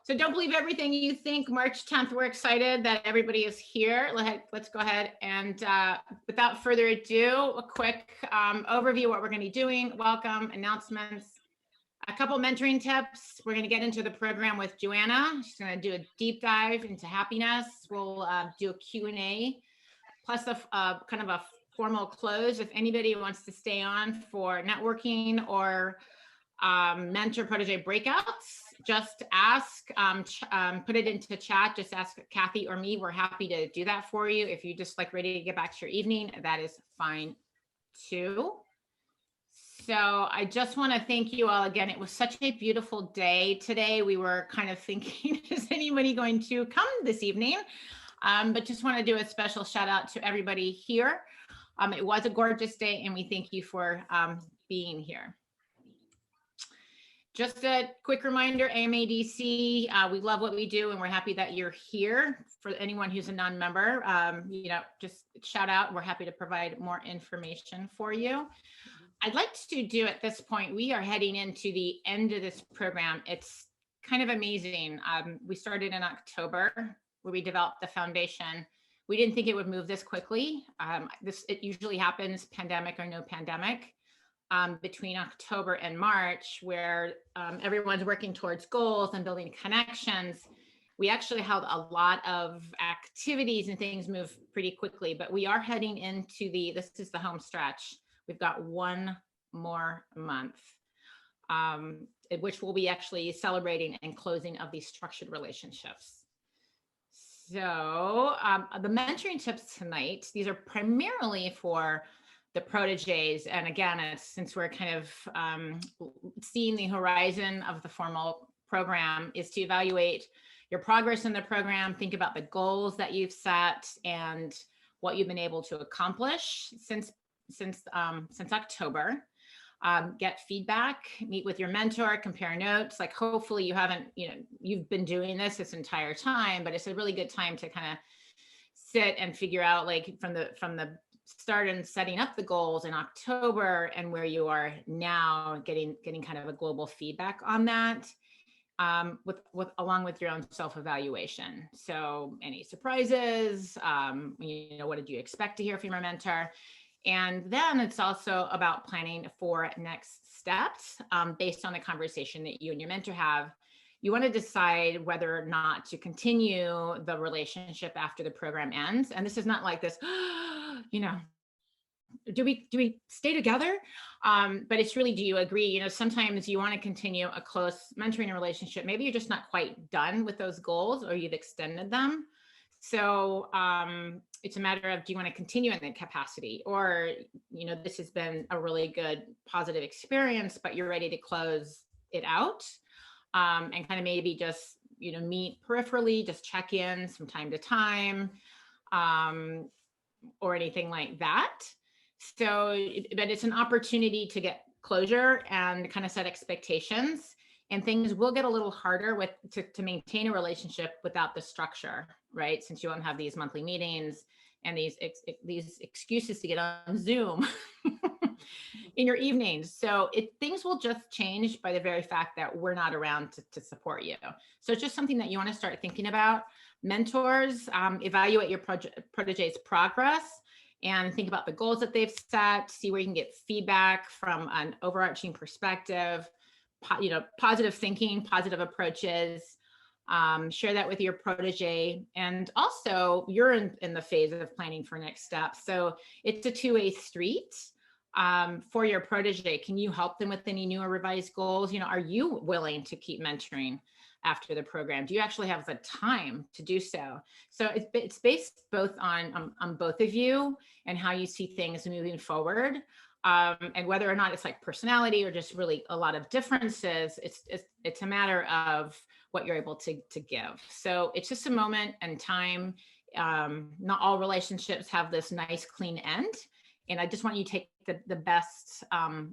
So don't believe everything you think. March 10th, we're excited that everybody is here. Let's go ahead and without further ado, a quick overview of what we're going to be doing. Welcome, announcements, a couple mentoring tips. We're going to get into the program with JoAnna. She's going to do a deep dive into happiness. We'll do a Q&A plus a kind of a formal close. If anybody wants to stay on for networking or mentor protege breakouts, just ask, put it into chat, just ask Kathy or me. We're happy to do that for you. If you just like ready to get back to your evening, that is fine too. So I just want to thank you all again. It was such a beautiful day today. We were kind of thinking, is anybody going to come this evening? But just want to do a special shout out to everybody here. It was a gorgeous day and we thank you for being here. Just a quick reminder, AMADC, we love what we do and we're happy that you're here. For anyone who's a non-member, just shout out. We're happy to provide more information for you. I'd like to do at this point, we are heading into the end of this program. It's kind of amazing. We started in October where we developed the foundation. We didn't think it would move this quickly. It usually happens, pandemic or no pandemic. Between October and March, where everyone's working towards goals and building connections. We actually held a lot of activities and things move pretty quickly, but we are heading into this is the home stretch. We've got one more month, which we'll be actually celebrating and closing of these structured relationships. So the mentoring tips tonight, these are primarily for the proteges. And again, since we're kind of seeing the horizon of the formal program, is to evaluate your progress in the program, think about the goals that you've set and what you've been able to accomplish since October. Get feedback, meet with your mentor, compare notes. Like hopefully you haven't, you've been doing this entire time, but it's a really good time to kind of sit and figure out like from the start and setting up the goals in October and where you are now, getting kind of a global feedback on that, along with your own self-evaluation. So any surprises, what did you expect to hear from your mentor? And then it's also about planning for next steps based on the conversation that you and your mentor have. You want to decide whether or not to continue the relationship after the program ends. And this is not like this, do we stay together? But it's really, do you agree? Sometimes you want to continue a close mentoring relationship. Maybe you're just not quite done with those goals or you've extended them. So it's a matter of, do you want to continue in that capacity? Or, this has been a really good positive experience, but you're ready to close it out and kind of maybe just, meet peripherally, just check in from time to time or anything like that. So, but it's an opportunity to get closure and kind of set expectations. And things will get a little harder to maintain a relationship without the structure, right? Since you won't have these monthly meetings and these excuses to get on Zoom in your evaluations. So things will just change by the very fact that we're not around to support you. So it's just something that you want to start thinking about. Mentors, evaluate your protege's progress and think about the goals that they've set, see where you can get feedback from an overarching perspective. Positive thinking, positive approaches, share that with your protege. And also you're in the phase of planning for next steps. So it's a two-way street for your protege. Can you help them with any new or revised goals? Are you willing to keep mentoring after the program? Do you actually have the time to do so? So it's based both on both of you and how you see things moving forward. And whether or not it's like personality or just really a lot of differences, it's a matter of what you're able to give. So it's just a moment and time. Not all relationships have this nice, clean end. And I just want you to take the best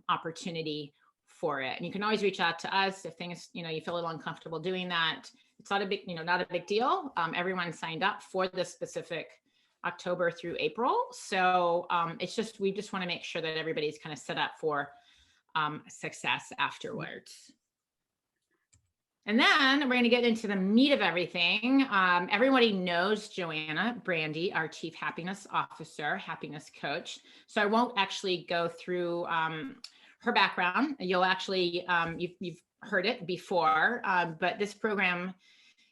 opportunity for it. And you can always reach out to us if things, you feel a little uncomfortable doing that. It's not a big deal. Everyone signed up for this specific October through April. So we just want to make sure that everybody's kind of set up for success afterwards. And then we're going to get into the meat of everything. Everybody knows JoAnna, Brandi, our Chief Happiness Officer, happiness coach. So I won't actually go through her background. You'll actually, you've heard it before, but this program,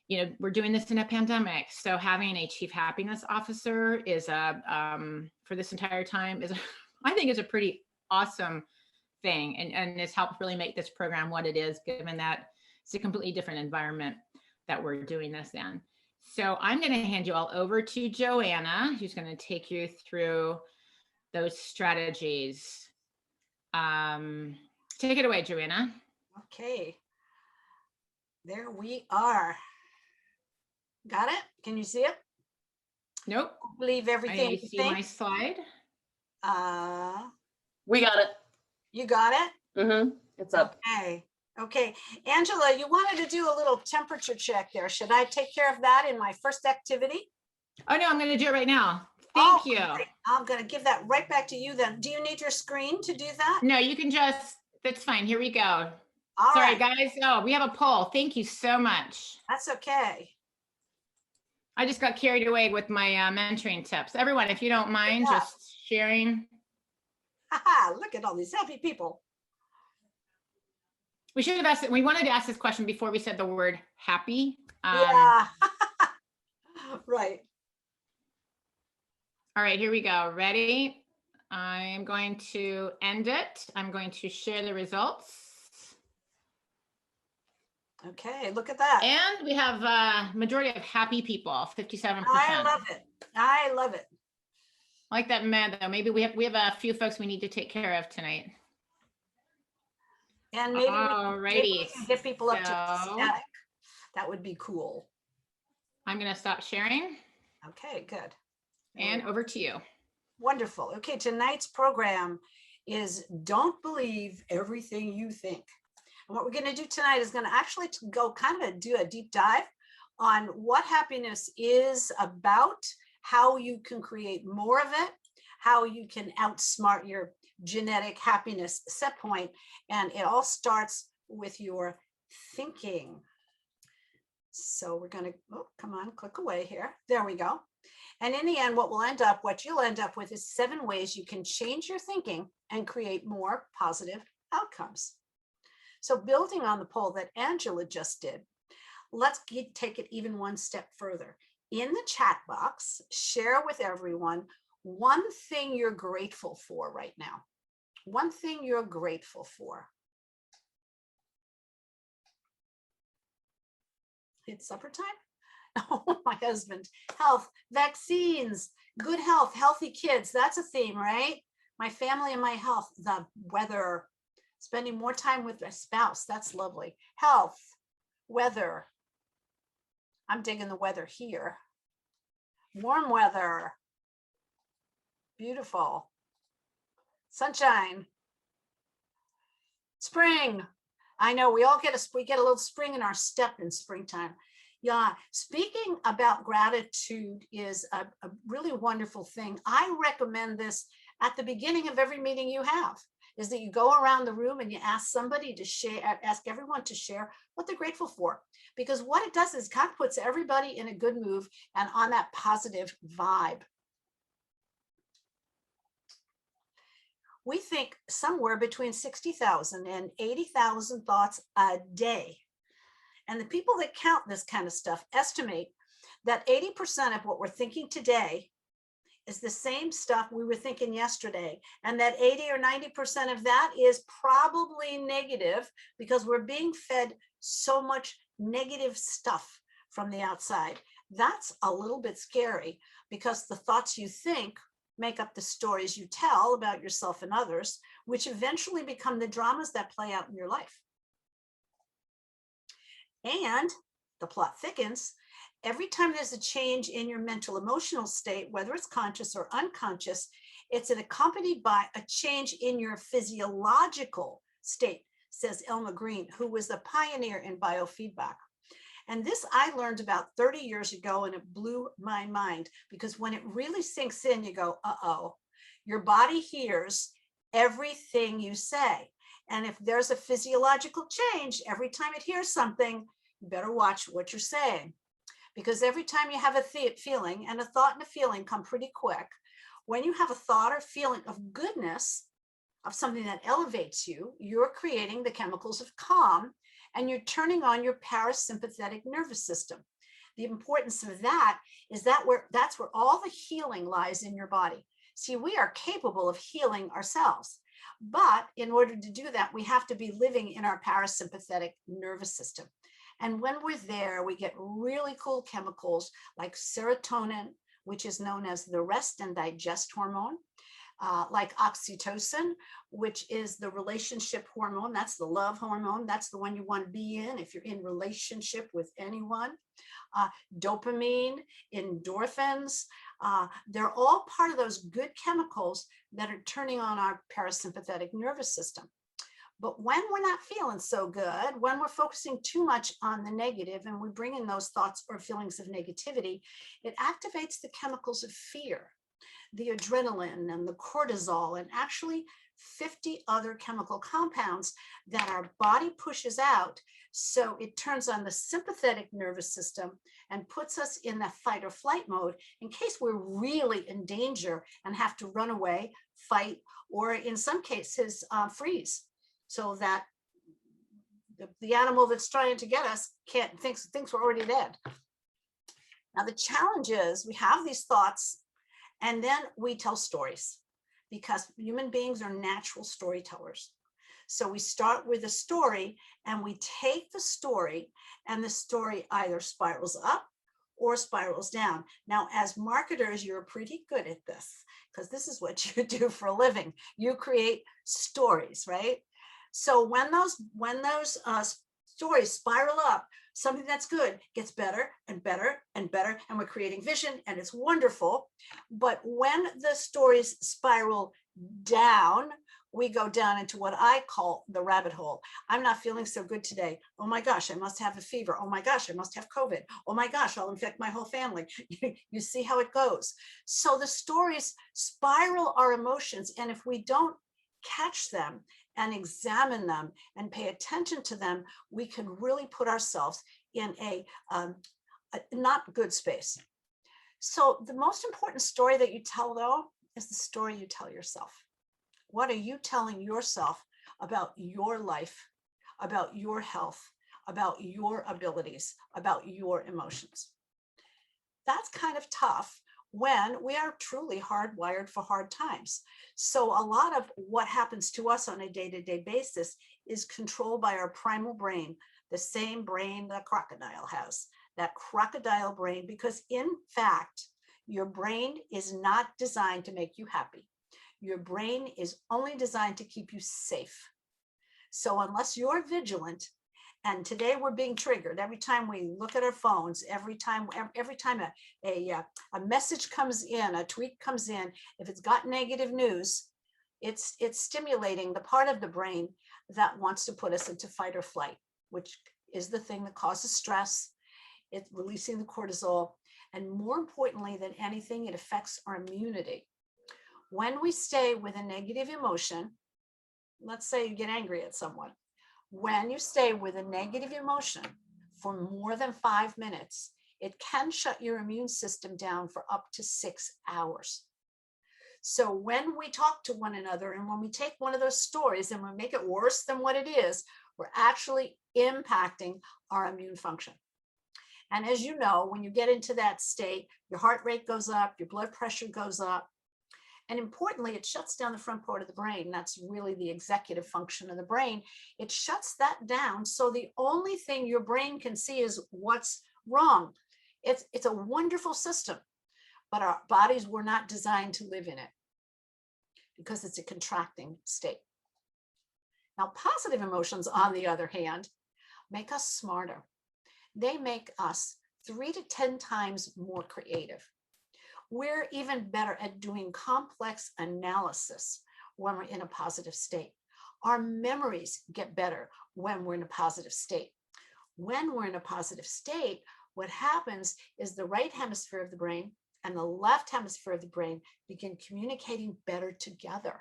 you know, we're doing this in a pandemic. So having a Chief Happiness Officer is for this entire time is, I think is a pretty awesome thing. And it's helped really make this program what it is, given that it's a completely different environment that we're doing this in. So I'm going to hand you all over to JoAnna, who's going to take you through those strategies. Take it away, JoAnna. Okay. There we are. Got it? Can you see it? Nope. Believe everything. I see my slide. We got it. You got it? Mm-hmm. It's up. Okay. Okay. Angela, you wanted to do a little temperature check there. Should I take care of that in my first activity? Oh, no, I'm going to do it right now. Thank you. Great. I'm going to give that right back to you then. Do you need your screen to do that? No, you can just, that's fine. Here we go. All Sorry, right. guys. Oh, we have a poll. Thank you so much. That's okay. I just got carried away with my mentoring tips. Everyone, if you don't mind just sharing. Haha, look at all these happy people. We should have asked, we wanted to ask this question before we said the word happy. Yeah. Right. All right, here we go. Ready? I'm going to end it. I'm going to share the results. Okay, look at that. And we have a majority of happy people, 57%. I love it. I love it. I like that, man, though. Maybe we have a few folks we need to take care of tonight. And maybe we can get people up to static. That would be cool. I'm going to stop sharing. Okay, good. And over to you. Wonderful. Okay, tonight's program is Don't Believe Everything You Think. And what we're going to do tonight is going to actually go kind of do a deep dive on what happiness is about, how you can create more of it, how you can outsmart your genetic happiness set point. And it all starts with your thinking. So we're going to, oh, come on, click away here. There we go. And in the end, what you'll end up with is 7 ways you can change your thinking and create more positive outcomes. So building on the poll that Angela just did, let's take it even one step further. In the chat box, share with everyone one thing you're grateful for right now. One thing you're grateful for. It's supper time? Oh, my husband. Health, vaccines, good health, healthy kids. That's a theme, right? My family and my health, the weather, spending more time with my spouse. That's lovely. Health, weather. I'm digging the weather here. Warm weather. Beautiful. Sunshine. Spring. I know we all get a little spring in our step in springtime. Yeah, speaking about gratitude is a really wonderful thing. I recommend this at the beginning of every meeting you have, is that you go around the room and you ask somebody to share, ask everyone to share what they're grateful for. Because what it does is kind of puts everybody in a good mood and on that positive vibe. We think somewhere between 60,000 and 80,000 thoughts a day. And the people that count this kind of stuff estimate that 80% of what we're thinking today is the same stuff we were thinking yesterday. And that 80 or 90% of that is probably negative because we're being fed so much negative stuff from the outside. That's a little bit scary because the thoughts you think make up the stories you tell about yourself and others, which eventually become the dramas that play out in your life. And the plot thickens. Every time there's a change in your mental emotional state, whether it's conscious or unconscious, it's accompanied by a change in your physiological state, says Elma Green, who was a pioneer in biofeedback. And this I learned about 30 years ago, and it blew my mind because when it really sinks in, you go, uh-oh, your body hears everything you say. And if there's a physiological change, every time it hears something, You better watch what you're saying, because every time you have a feeling, and a thought and a feeling come pretty quick, when you have a thought or feeling of goodness, of something that elevates you, you're creating the chemicals of calm, and you're turning on your parasympathetic nervous system. The importance of that is that's where all the healing lies in your body. See, we are capable of healing ourselves, but in order to do that, we have to be living in our parasympathetic nervous system. And when we're there, we get really cool chemicals like serotonin, which is known as the rest and digest hormone, like oxytocin, which is the relationship hormone. That's the love hormone. That's the one you want to be in if you're in relationship with anyone. Dopamine, endorphins, they're all part of those good chemicals that are turning on our parasympathetic nervous system. But when we're not feeling so good, when we're focusing too much on the negative and we bring in those thoughts or feelings of negativity, it activates the chemicals of fear, the adrenaline and the cortisol, and actually 50 other chemical compounds that our body pushes out. So it turns on the sympathetic nervous system and puts us in that fight or flight mode in case we're really in danger and have to run away, fight, or in some cases, freeze, so that the animal that's trying to get us thinks we're already dead. Now, the challenge is we have these thoughts and then we tell stories, because human beings are natural storytellers. So we start with a story and we take the story, and the story either spirals up or spirals down. Now, as marketers, you're pretty good at this, because this is what you do for a living. You create stories, right? So when those stories spiral up, something that's good gets better and better and better, and we're creating vision, and it's wonderful. But when the stories spiral down, we go down into what I call the rabbit hole. I'm not feeling so good today. Oh my gosh, I must have a fever. Oh my gosh, I must have COVID. Oh my gosh, I'll infect my whole family. You see how it goes. So the stories spiral our emotions, and if we don't catch them and examine them and pay attention to them, we can really put ourselves in a not good space. So the most important story that you tell, though, is the story you tell yourself. What are you telling yourself about your life, about your health, about your abilities, about your emotions? That's kind of tough when we are truly hardwired for hard times. So a lot of what happens to us on a day-to-day basis is controlled by our primal brain, the same brain the crocodile has, that crocodile brain, because in fact, your brain is not designed to make you happy. Your brain is only designed to keep you safe. So unless you're vigilant, and today we're being triggered every time we look at our phones, every time a message comes in, a tweet comes in, if it's got negative news, it's stimulating the part of the brain that wants to put us into fight or flight, which is the thing that causes stress. It's releasing the cortisol. And more importantly than anything, it affects our immunity. When we stay with a negative emotion, let's say you get angry at someone. When you stay with a negative emotion for more than 5 minutes, it can shut your immune system down for up to 6 hours. So when we talk to one another and when we take one of those stories and we make it worse than what it is, we're actually impacting our immune function. And as you know, when you get into that state, your heart rate goes up, your blood pressure goes up. And importantly, it shuts down the front part of the brain. That's really the executive function of the brain. It shuts that down. So the only thing your brain can see is what's wrong. It's a wonderful system, but our bodies were not designed to live in it because it's a contracting state. Now, positive emotions, on the other hand, make us smarter. They make us 3 to 10 times more creative. We're even better at doing complex analysis when we're in a positive state. Our memories get better when we're in a positive state. When we're in a positive state, what happens is the right hemisphere of the brain and the left hemisphere of the brain begin communicating better together.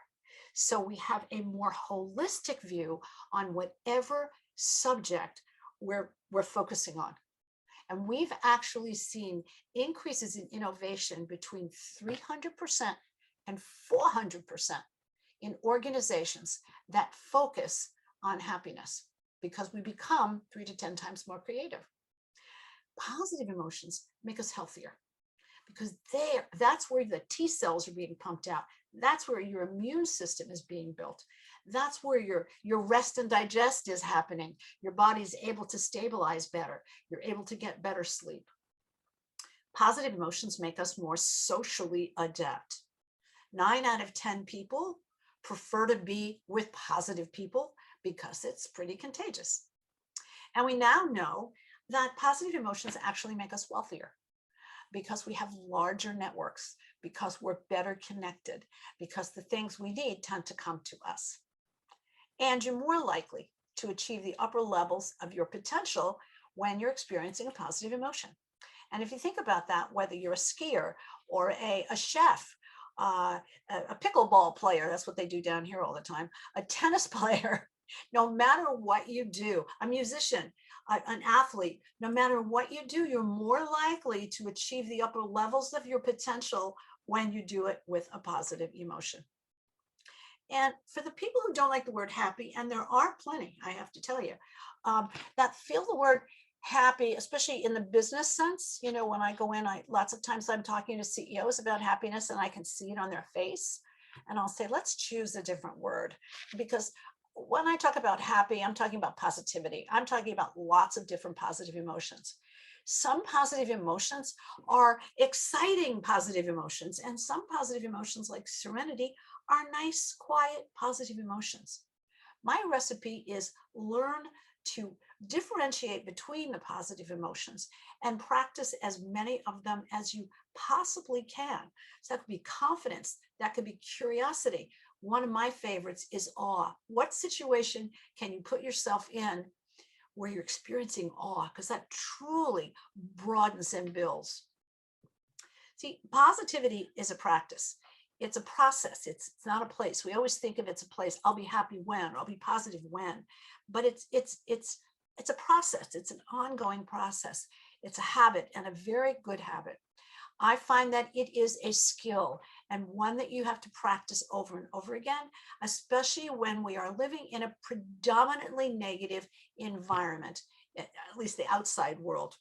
So we have a more holistic view on whatever subject we're focusing on. And we've actually seen increases in innovation between 300% and 400% in organizations that focus on happiness, because we become 3 to 10 times more creative. Positive emotions make us healthier, because that's where the T cells are being pumped out. That's where your immune system is being built. That's where your rest and digest is happening. Your body's able to stabilize better. You're able to get better sleep. Positive emotions make us more socially adept. 9 out of 10 people prefer to be with positive people because it's pretty contagious. And we now know that positive emotions actually make us wealthier, because we have larger networks, because we're better connected, because the things we need tend to come to us. And you're more likely to achieve the upper levels of your potential when you're experiencing a positive emotion. And if you think about that, whether you're a skier or a chef, a pickleball player, that's what they do down here all the time, a tennis player, no matter what you do, a musician, an athlete, no matter what you do, you're more likely to achieve the upper levels of your potential when you do it with a positive emotion. And for the people who don't like the word happy, and there are plenty, I have to tell you, that feel the word happy, especially in the business sense. You know, when I go in, lots of times I'm talking to CEOs about happiness, and I can see it on their face. And I'll say, let's choose a different word, because when I talk about happy, I'm talking about positivity. I'm talking about lots of different positive emotions. Some positive emotions are exciting positive emotions, and some positive emotions like serenity are nice, quiet, positive emotions. My recipe is learn to differentiate between the positive emotions and practice as many of them as you possibly can. So that could be confidence, that could be curiosity. One of my favorites is awe. What situation can you put yourself in where you're experiencing awe? Because that truly broadens and builds. See, positivity is a practice. It's a process. It's not a place. We always think of it's a place. I'll be happy when, or I'll be positive when, but it's a process. It's an ongoing process. It's a habit, and a very good habit. I find that it is a skill, and one that you have to practice over and over again, especially when we are living in a predominantly negative environment, at least the outside world.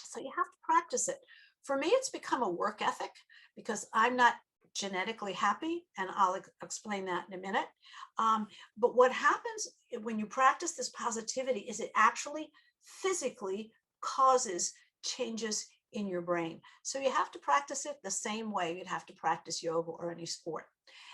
So you have to practice it. For me, it's become a work ethic, because I'm not genetically happy, and I'll explain that in a minute. But what happens when you practice this positivity is it actually physically causes changes in your brain. So you have to practice it the same way you'd have to practice yoga or any sport.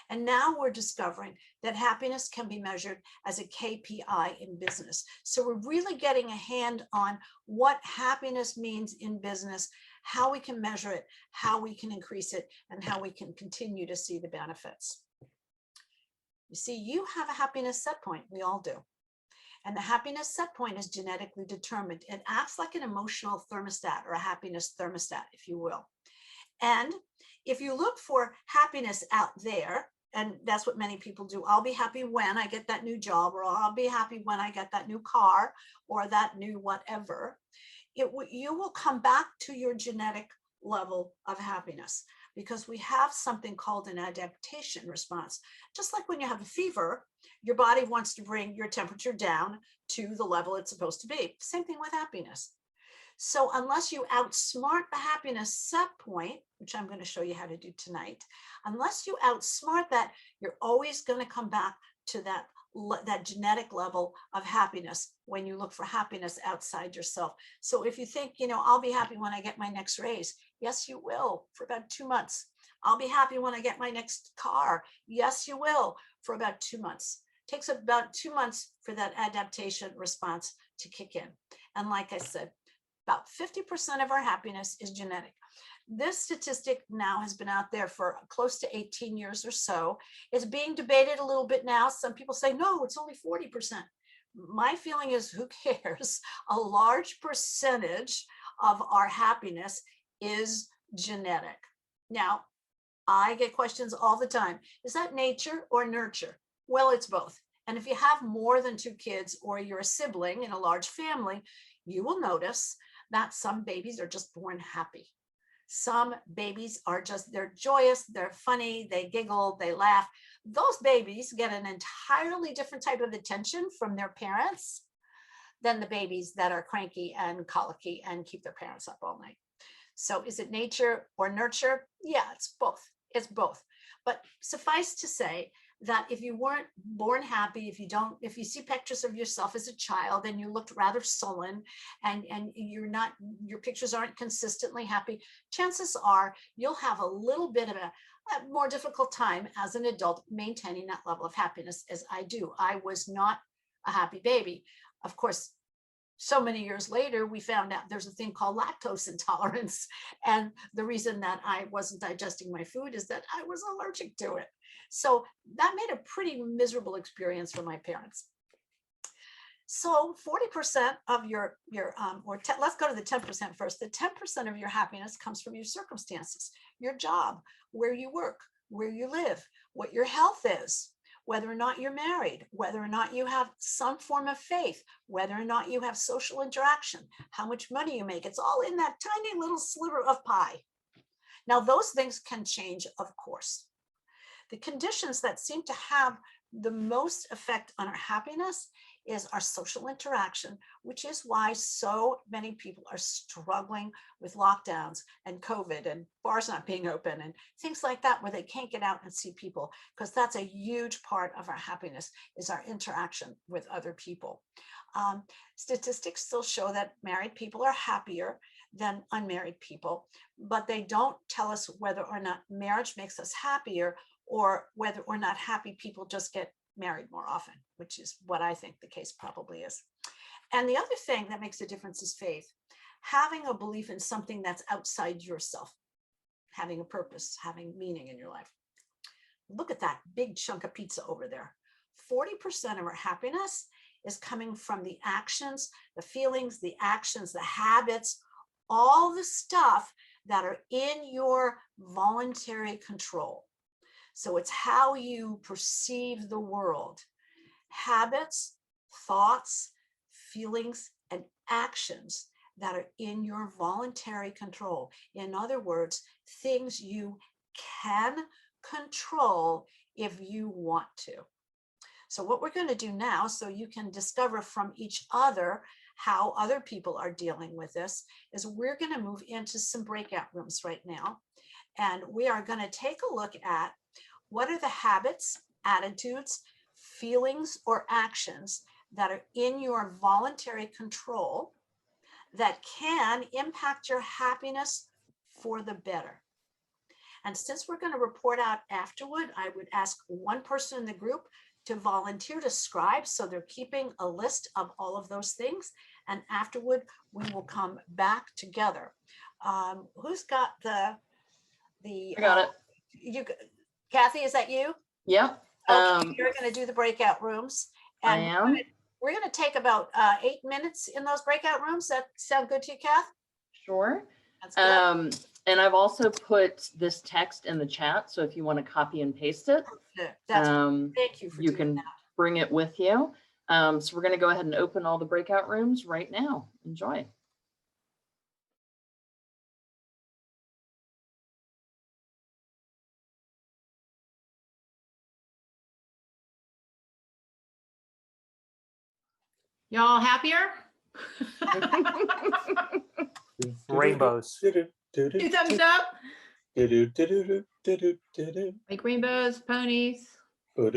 And now we're discovering that happiness can be measured as a KPI in business. So we're really getting a hand on what happiness means in business, how we can measure it, how we can increase it, and how we can continue to see the benefits. You see, you have a happiness set point. We all do. And the happiness set point is genetically determined. It acts like an emotional thermostat, or a happiness thermostat, if you will. And if you look for happiness out there, and that's what many people do, I'll be happy when I get that new job, or I'll be happy when I get that new car, or that new whatever, you will come back to your genetic level of happiness, because we have something called an adaptation response. Just like when you have a fever, your body wants to bring your temperature down to the level it's supposed to be. Same thing with happiness. So unless you outsmart the happiness set point, which I'm going to show you how to do tonight, unless you outsmart that, you're always going to come back to that genetic level of happiness when you look for happiness outside yourself. So if you think, I'll be happy when I get my next raise. Yes, you will, for about 2 months. I'll be happy when I get my next car. Yes, you will, for about 2 months. It takes about 2 months for that adaptation response to kick in. And like I said, about 50% of our happiness is genetic. This statistic now has been out there for close to 18 years or so. It's being debated a little bit now. Some people say, no, it's only 40%. My feeling is, who cares? A large percentage of our happiness is genetic. Now, I get questions all the time. Is that nature or nurture? Well, it's both. And if you have more than 2 kids, or you're a sibling in a large family, you will notice that some babies are just born happy. Some babies are just, they're joyous, they're funny, they giggle, they laugh. Those babies get an entirely different type of attention from their parents than the babies that are cranky and colicky and keep their parents up all night. So is it nature or nurture? Yeah, it's both. It's both. But suffice to say that if you weren't born happy, if you see pictures of yourself as a child and you looked rather sullen, and your pictures aren't consistently happy, chances are you'll have a little bit of a more difficult time as an adult maintaining that level of happiness, as I do. I was not a happy baby. Of course, so many years later, we found out there's a thing called lactose intolerance. And the reason that I wasn't digesting my food is that I was allergic to it. So that made a pretty miserable experience for my parents. So 40% of let's go to the 10% first. The 10% of your happiness comes from your circumstances, your job, where you work, where you live, what your health is, whether or not you're married, whether or not you have some form of faith, whether or not you have social interaction, how much money you make. It's all in that tiny little sliver of pie. Now, those things can change, of course. The conditions that seem to have the most effect on our happiness is our social interaction, which is why so many people are struggling with lockdowns and COVID and bars not being open and things like that, where they can't get out and see people, because that's a huge part of our happiness, is our interaction with other people. Statistics still show that married people are happier than unmarried people, but they don't tell us whether or not marriage makes us happier, or whether or not happy people just get married more often, which is what I think the case probably is. And the other thing that makes a difference is faith. Having a belief in something that's outside yourself, having a purpose, having meaning in your life. Look at that big chunk of pizza over there. 40% of our happiness is coming from the actions, the feelings, the actions, the habits, all the stuff that are in your voluntary control. So it's how you perceive the world. Habits, thoughts, feelings, and actions that are in your voluntary control. In other words, things you can control if you want to. So what we're going to do now, so you can discover from each other how other people are dealing with this, is we're going to move into some breakout rooms right now. And we are going to take a look at what are the habits, attitudes, feelings, or actions that are in your voluntary control that can impact your happiness for the better. And since we're going to report out afterward, I would ask one person in the group to volunteer to scribe, so they're keeping a list of all of those things. And afterward, we will come back together. Who's got the? I got it. You, Kathy, is that you? Yep. Okay, you're going to do the breakout rooms. And I am. We're going to take about 8 minutes in those breakout rooms. That sound good to you, Kath? Sure. That's good. And I've also put this text in the chat, so if you want to copy and paste it, Thank you for you doing can that. bring it with you. So we're going to go ahead and open all the breakout rooms right now. Enjoy. Y'all happier? Rainbows. Two thumbs up. Like rainbows, ponies. Jim,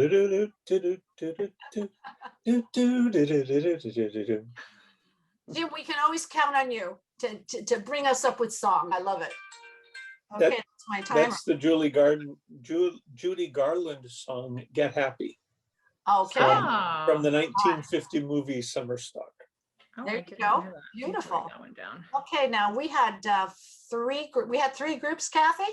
we can always count on you to bring us up with song. I love it. Okay, that's my timer. That's the Judy Garland song, Get Happy. Okay. From the 1950 movie Summer Stock. Oh, There I you didn't go. hear that. Beautiful. Write that one down. Okay, now we had three groups, Kathy?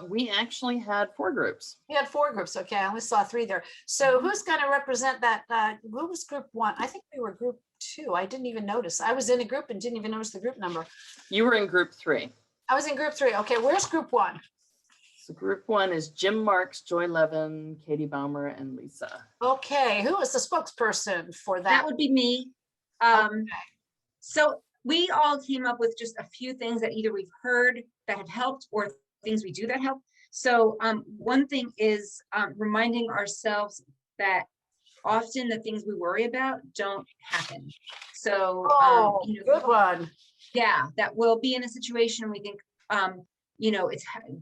We actually had 4 groups. We had 4 groups. Okay, I only saw 3 there. So who's going to represent that? Who was group 1? I think we were group 2. I didn't even notice. I was in a group and didn't even notice the group number. You were in group 3. I was in group 3. Okay, where's group 1? So group 1 is Jim Marks, Joy Levin, Katie Baumer, and Lisa. Okay, who is the spokesperson for that? That would be me. So we all came up with just a few things that either we've heard that have helped or things we do that help. So one thing is reminding ourselves that often the things we worry about don't happen. So, you know, good one. yeah, that we'll be in a situation and we think, you know,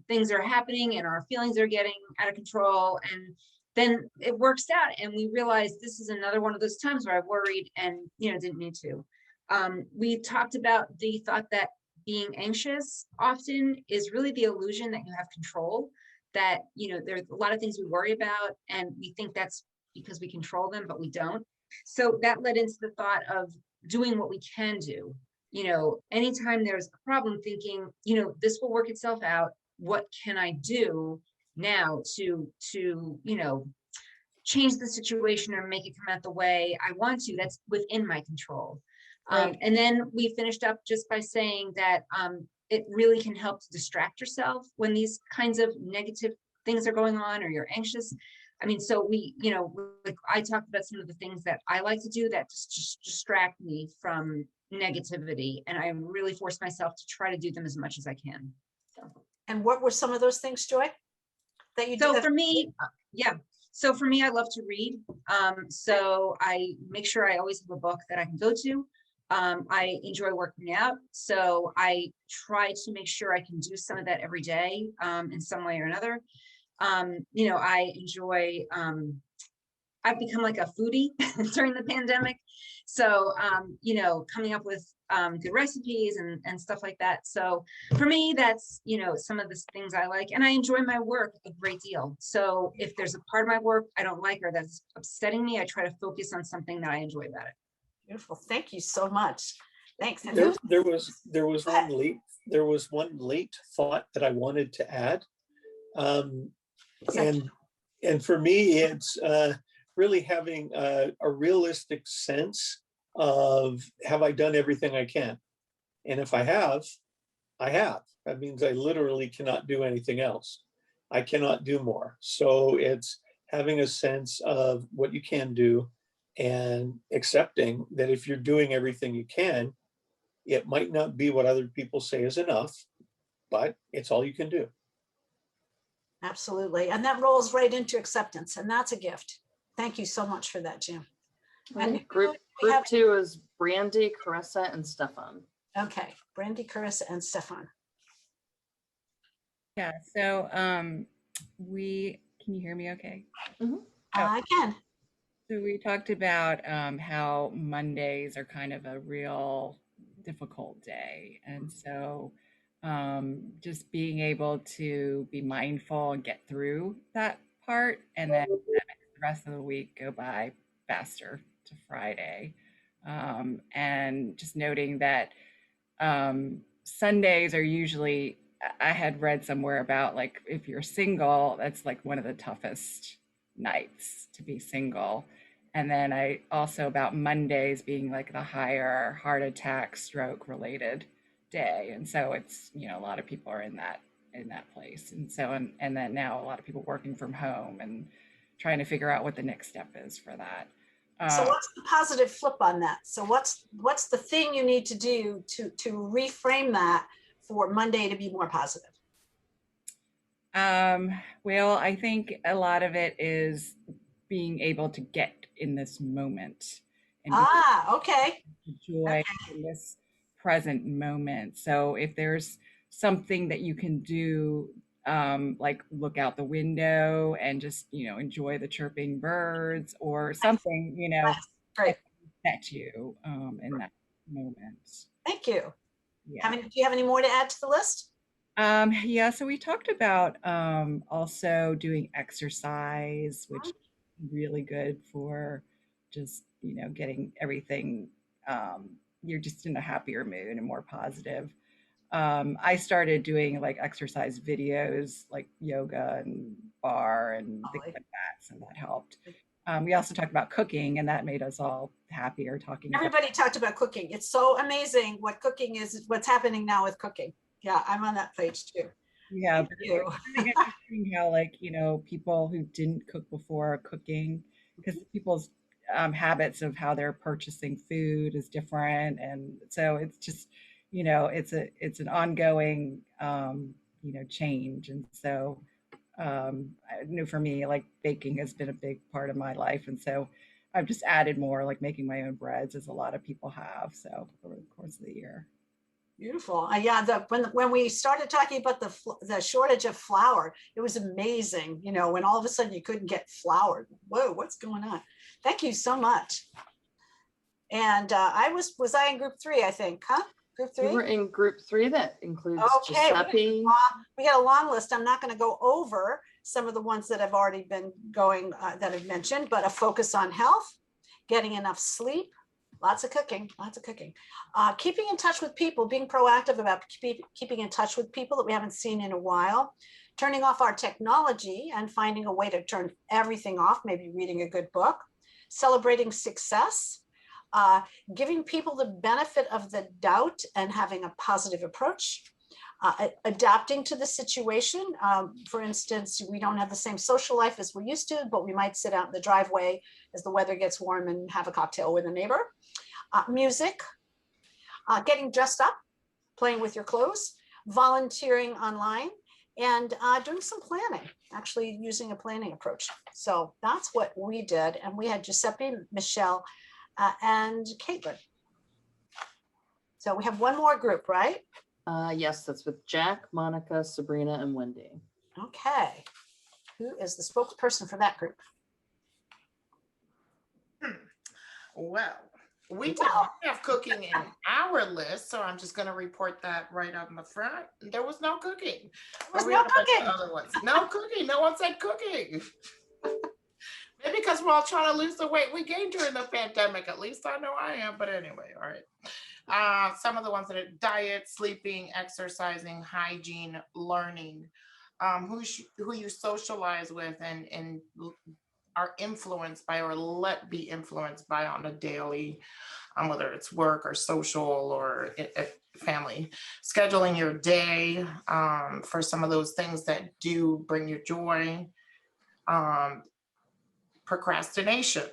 things are happening and our feelings are getting out of control, and then it works out and we realize this is another one of those times where I worried and, you know, didn't need to. We talked about the thought that being anxious often is really the illusion that you have control, that, you know, there's a lot of things we worry about and we think that's because we control them, but we don't. So that led into the thought of doing what we can do. You know, anytime there's a problem, thinking, you know, this will work itself out. What can I do now to, you know, change the situation or make it come out the way I want to? That's within my control. Right. And then we finished up just by saying that it really can help to distract yourself when these kinds of negative things are going on or you're anxious. I mean, so we, you know, like I talked about some of the things that I like to do that just distract me from negativity, and I really force myself to try to do them as much as I can. So. And what were some of those things, Joy, that you did? So for me, yeah. So for me, I love to read. So I make sure I always have a book that I can go to. I enjoy working out. So I try to make sure I can do some of that every day in some way or another. You know, I enjoy, I've become like a foodie during the pandemic. So, you know, coming up with good recipes and stuff like that. So for me, that's, you know, some of the things I like, and I enjoy my work a great deal. So if there's a part of my work I don't like or that's upsetting me, I try to focus on something that I enjoy about it. Beautiful. Thank you so much. Thanks. And There was one late thought that I wanted to add. And for me, it's really having a realistic sense of, have I done everything I can? And if I have, I have. That means I literally cannot do anything else. I cannot do more. So it's having a sense of what you can do and accepting that if you're doing everything you can, it might not be what other people say is enough, but it's all you can do. absolutely. And that rolls right into acceptance, and that's a gift. Thank you so much for that, Jim. And Group 2 is Brandi, Carissa, and Stefan. Okay, Brandi, Carissa, and Stefan. Yeah, so can you hear me okay? Mm-hmm. I can. So we talked about how Mondays are kind of a real difficult day. And so just being able to be mindful and get through that part, and then that makes the rest of the week go by faster to Friday. And just noting that Sundays are usually, I had read somewhere about, like, if you're single, that's like one of the toughest nights to be single. And then I also about Mondays being like the higher heart attack, stroke related day. And so it's, you know, a lot of people are in that place. And so, and then now a lot of people working from home and trying to figure out what the next step is for that. So what's the positive flip on that? So what's the thing you need to do to reframe that for Monday to be more positive? Well, I think a lot of it is being able to get in this moment and okay. enjoy in this present moment. So if there's something that you can do, like look out the window and just, you know, enjoy the chirping birds or something, you know, Great. that you in that moment. Thank you. Yeah. Do you have any more to add to the list? Yeah, so we talked about also doing exercise, which is really good for just, you know, getting everything, you're just in a happier mood and more positive. I started doing like exercise videos, like yoga and bar and things like that, so that helped. We also talked about cooking, and that made us all happier talking Everybody talked about cooking. It's so amazing what cooking is, what's happening now with cooking. Yeah, I'm on that page too. Yeah, Thank but you. it's really interesting how, like, people who didn't cook before are cooking, because people's habits of how they're purchasing food is different, and so it's just, it's an ongoing, change, and so I know for me, like baking has been a big part of my life, and so I've just added more, like making my own breads, as a lot of people have, so over the course of the year. Beautiful. Yeah, when we started talking about the shortage of flour, it was amazing. When all of a sudden you couldn't get flour. Whoa, what's going on? Thank you so much. And I was I in group 3? I think, huh? Group You 3. were in group 3 that includes Okay, Giuseppe. we got a long list. I'm not going to go over some of the ones that have already been going that I've mentioned, but a focus on health, getting enough sleep, lots of cooking, keeping in touch with people, being proactive about keeping in touch with people that we haven't seen in a while, turning off our technology and finding a way to turn everything off, maybe reading a good book, celebrating success, giving people the benefit of the doubt and having a positive approach, adapting to the situation. For instance, we don't have the same social life as we used to, but we might sit out in the driveway as the weather gets warm and have a cocktail with a neighbor. Music, getting dressed up, playing with your clothes, volunteering online, and doing some planning, actually using a planning approach. So that's what we did. And we had Giuseppe, Michelle, and Caitlin. So we have one more group, right? Yes, that's with Jack, Monica, Sabrina, and Wendy. Okay. Who is the spokesperson for that group? Well, we did not have cooking in our list, so I'm just going to report that right on the front. There was no cooking. There was no cooking. Other ones. No cooking. No one said cooking. Maybe because we're all trying to lose the weight we gained during the pandemic. At least I know I am. But anyway, all right. Some of the ones that are diet, sleeping, exercising, hygiene, learning, who you socialize with and are influenced by or let be influenced by on a daily, whether it's work or social or family, scheduling your day for some of those things that do bring you joy, procrastination,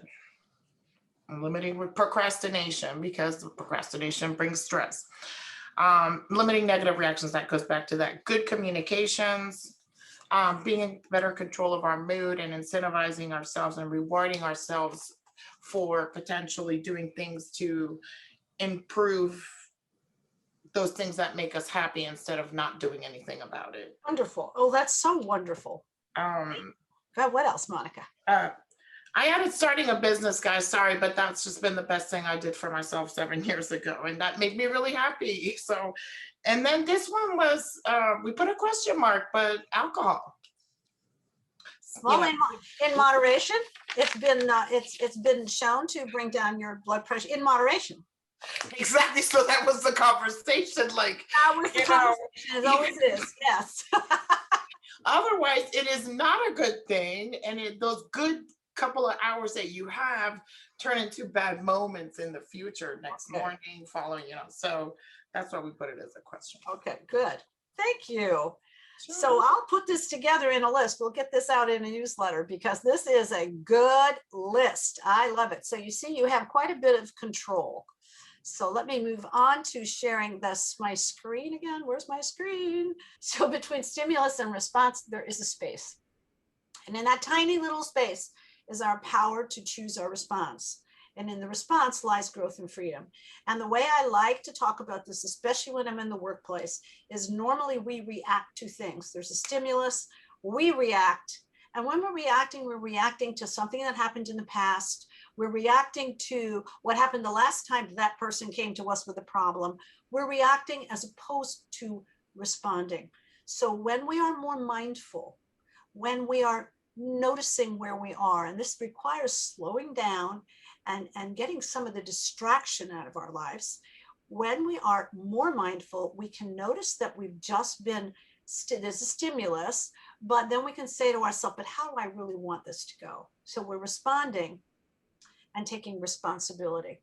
limiting with procrastination because procrastination brings stress, limiting negative reactions. That goes back to that. Good communications, being in better control of our mood and incentivizing ourselves and rewarding ourselves for potentially doing things to improve those things that make us happy instead of not doing anything about it. Wonderful. Oh, that's so wonderful. God, what else, Monica? I added starting a business, guys. Sorry, but that's just been the best thing I did for myself 7 years ago. And that made me really happy. So, and then this one was, we put a question mark, but alcohol. Well, in moderation, it's been shown to bring down your blood pressure in moderation. Exactly. So that was the conversation. Like, that was the conversation, as always is. Yes. Otherwise, it is not a good thing. And those good couple of hours that you have turn into bad moments in the future, next morning, following, so that's why we put it as a question. Okay, good. Thank you. Sure. So I'll put this together in a list. We'll get this out in a newsletter because this is a good list. I love it. So you see, you have quite a bit of control. So let me move on to sharing my screen again. Where's my screen? So between stimulus and response, there is a space. And in that tiny little space is our power to choose our response. And in the response lies growth and freedom. And the way I like to talk about this, especially when I'm in the workplace, is normally we react to things. There's a stimulus, we react. And when we're reacting to something that happened in the past. We're reacting to what happened the last time that person came to us with a problem. We're reacting as opposed to responding. So when we are more mindful, when we are noticing where we are, and this requires slowing down and getting some of the distraction out of our lives. When we are more mindful, we can notice that we've just been, there's a stimulus, but then we can say to ourselves, but how do I really want this to go? So we're responding and taking responsibility.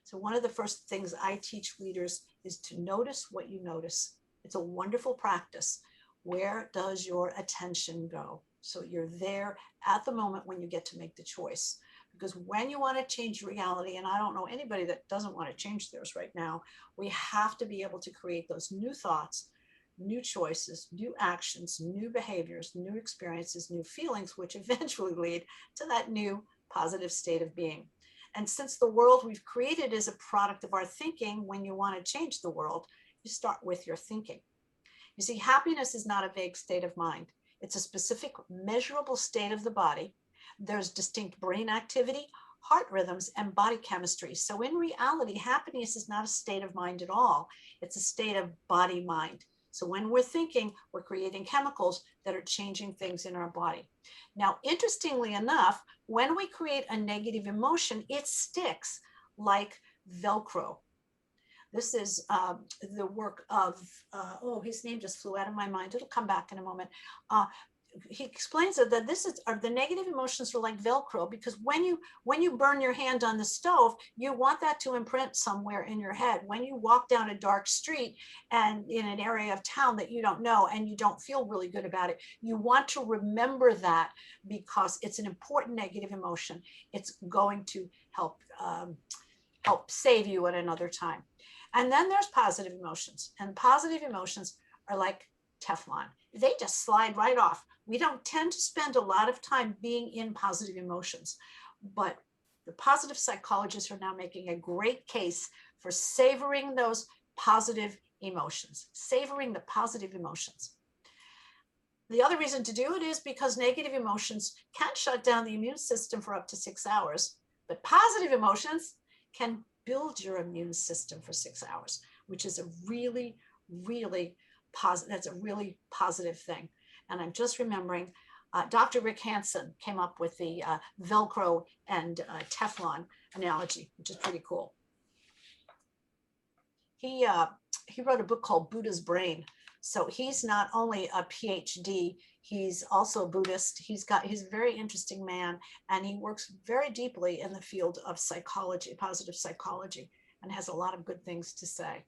So one of the first things I teach leaders is to notice what you notice. It's a wonderful practice. Where does your attention go? So you're there at the moment when you get to make the choice. Because when you want to change reality, and I don't know anybody that doesn't want to change theirs right now, we have to be able to create those new thoughts, new choices, new actions, new behaviors, new experiences, new feelings, which eventually lead to that new positive state of being. And since the world we've created is a product of our thinking, when you want to change the world, you start with your thinking. You see, happiness is not a vague state of mind. It's a specific measurable state of the body. There's distinct brain activity, heart rhythms, and body chemistry. So in reality, happiness is not a state of mind at all. It's a state of body mind. So when we're thinking, we're creating chemicals that are changing things in our body. Now, interestingly enough, when we create a negative emotion, it sticks like Velcro. This is the work of, oh, his name just flew out of my mind. It'll come back in a moment. He explains that this is, the negative emotions are like Velcro, because when you burn your hand on the stove, you want that to imprint somewhere in your head. When you walk down a dark street and in an area of town that you don't know and you don't feel really good about it, you want to remember that because it's an important negative emotion. It's going to help save you at another time. And then there's positive emotions, and positive emotions are like Teflon. They just slide right off. We don't tend to spend a lot of time being in positive emotions, but the positive psychologists are now making a great case for savoring those positive emotions, savoring the positive emotions. The other reason to do it is because negative emotions can shut down the immune system for up to 6 hours, but positive emotions can build your immune system for 6 hours, which is a really, really positive, that's a really positive thing. And I'm just remembering Dr. Rick Hansen came up with the Velcro and Teflon analogy, which is pretty cool. He wrote a book called Buddha's Brain. So he's not only a PhD, he's also a Buddhist. He's a very interesting man, and he works very deeply in the field of psychology, positive psychology, and has a lot of good things to say.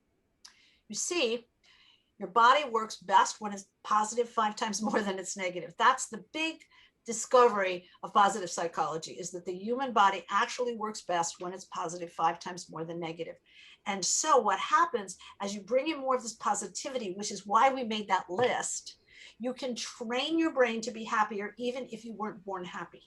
You see, your body works best when it's positive 5 times more than it's negative. That's the big discovery of positive psychology, is that the human body actually works best when it's positive 5 times more than negative. And so what happens as you bring in more of this positivity, which is why we made that list, you can train your brain to be happier even if you weren't born happy.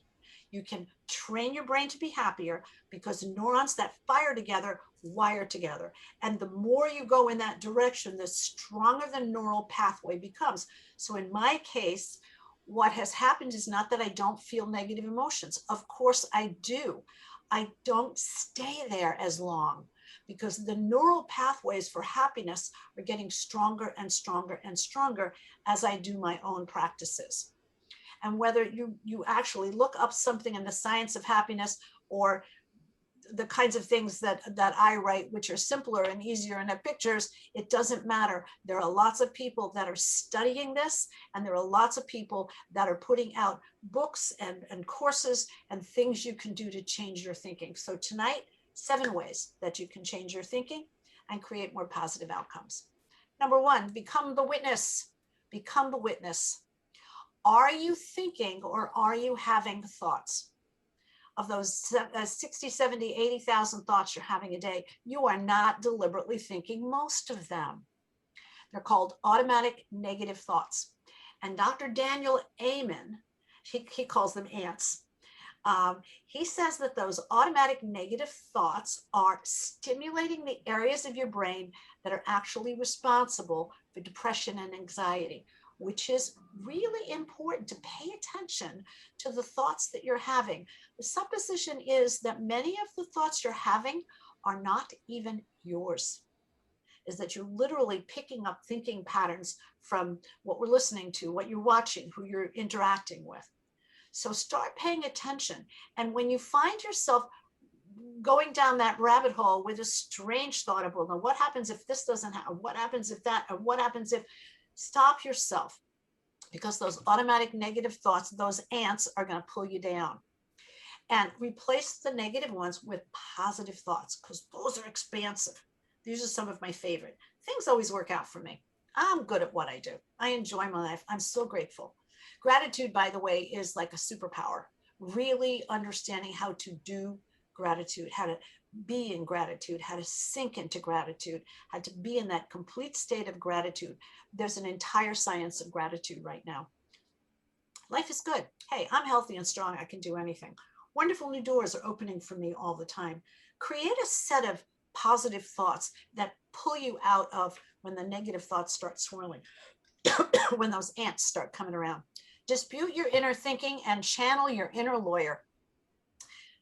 You can train your brain to be happier because neurons that fire together wire together. And the more you go in that direction, the stronger the neural pathway becomes. So in my case, what has happened is not that I don't feel negative emotions. Of course I do. I don't stay there as long, because the neural pathways for happiness are getting stronger and stronger and stronger as I do my own practices. And whether you actually look up something in the science of happiness or the kinds of things that I write, which are simpler and easier and have pictures, it doesn't matter. There are lots of people that are studying this, and there are lots of people that are putting out books and courses and things you can do to change your thinking. So tonight, 7 ways that you can change your thinking and create more positive outcomes. Number 1, become the witness. Become the witness. Are you thinking, or are you having thoughts? Of those 60, 70, 80,000 thoughts you're having a day, you are not deliberately thinking most of them. They're called automatic negative thoughts. And Dr. Daniel Amen, he calls them ants. He says that those automatic negative thoughts are stimulating the areas of your brain that are actually responsible for depression and anxiety, which is really important to pay attention to the thoughts that you're having. The supposition is that many of the thoughts you're having are not even yours, is that you're literally picking up thinking patterns from what we're listening to, what you're watching, who you're interacting with. So start paying attention. And when you find yourself going down that rabbit hole with a strange thought of, well, now what happens if this doesn't happen? What happens if that? Or what happens if? Stop yourself, because those automatic negative thoughts, those ants, are going to pull you down. And replace the negative ones with positive thoughts, because those are expansive. These are some of my favorite. Things always work out for me. I'm good at what I do. I enjoy my life. I'm so grateful. Gratitude, by the way, is like a superpower. Really understanding how to do gratitude, how to be in gratitude, how to sink into gratitude, how to be in that complete state of gratitude. There's an entire science of gratitude right now. Life is good. Hey, I'm healthy and strong. I can do anything. Wonderful new doors are opening for me all the time. Create a set of positive thoughts that pull you out of when the negative thoughts start swirling, when those ants start coming around. Dispute your inner thinking and channel your inner lawyer.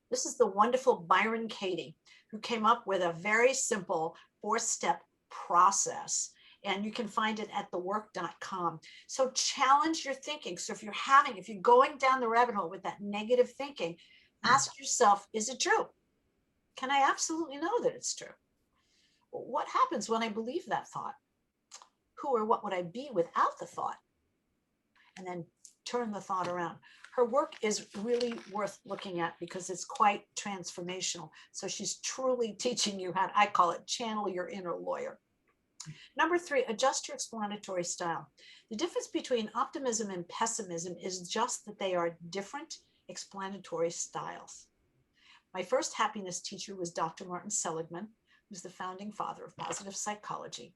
This is the wonderful Byron Katie, who came up with a very simple 4-step process. And you can find it at thework.com. So challenge your thinking. So if you're going down the rabbit hole with that negative thinking, ask yourself, is it true? Can I absolutely know that it's true? What happens when I believe that thought? Who or what would I be without the thought? And then turn the thought around. Her work is really worth looking at because it's quite transformational. So she's truly teaching you how, I call it, channel your inner lawyer. Number 3, adjust your explanatory style. The difference between optimism and pessimism is just that they are different explanatory styles. My first happiness teacher was Dr. Martin Seligman, who's the founding father of positive psychology.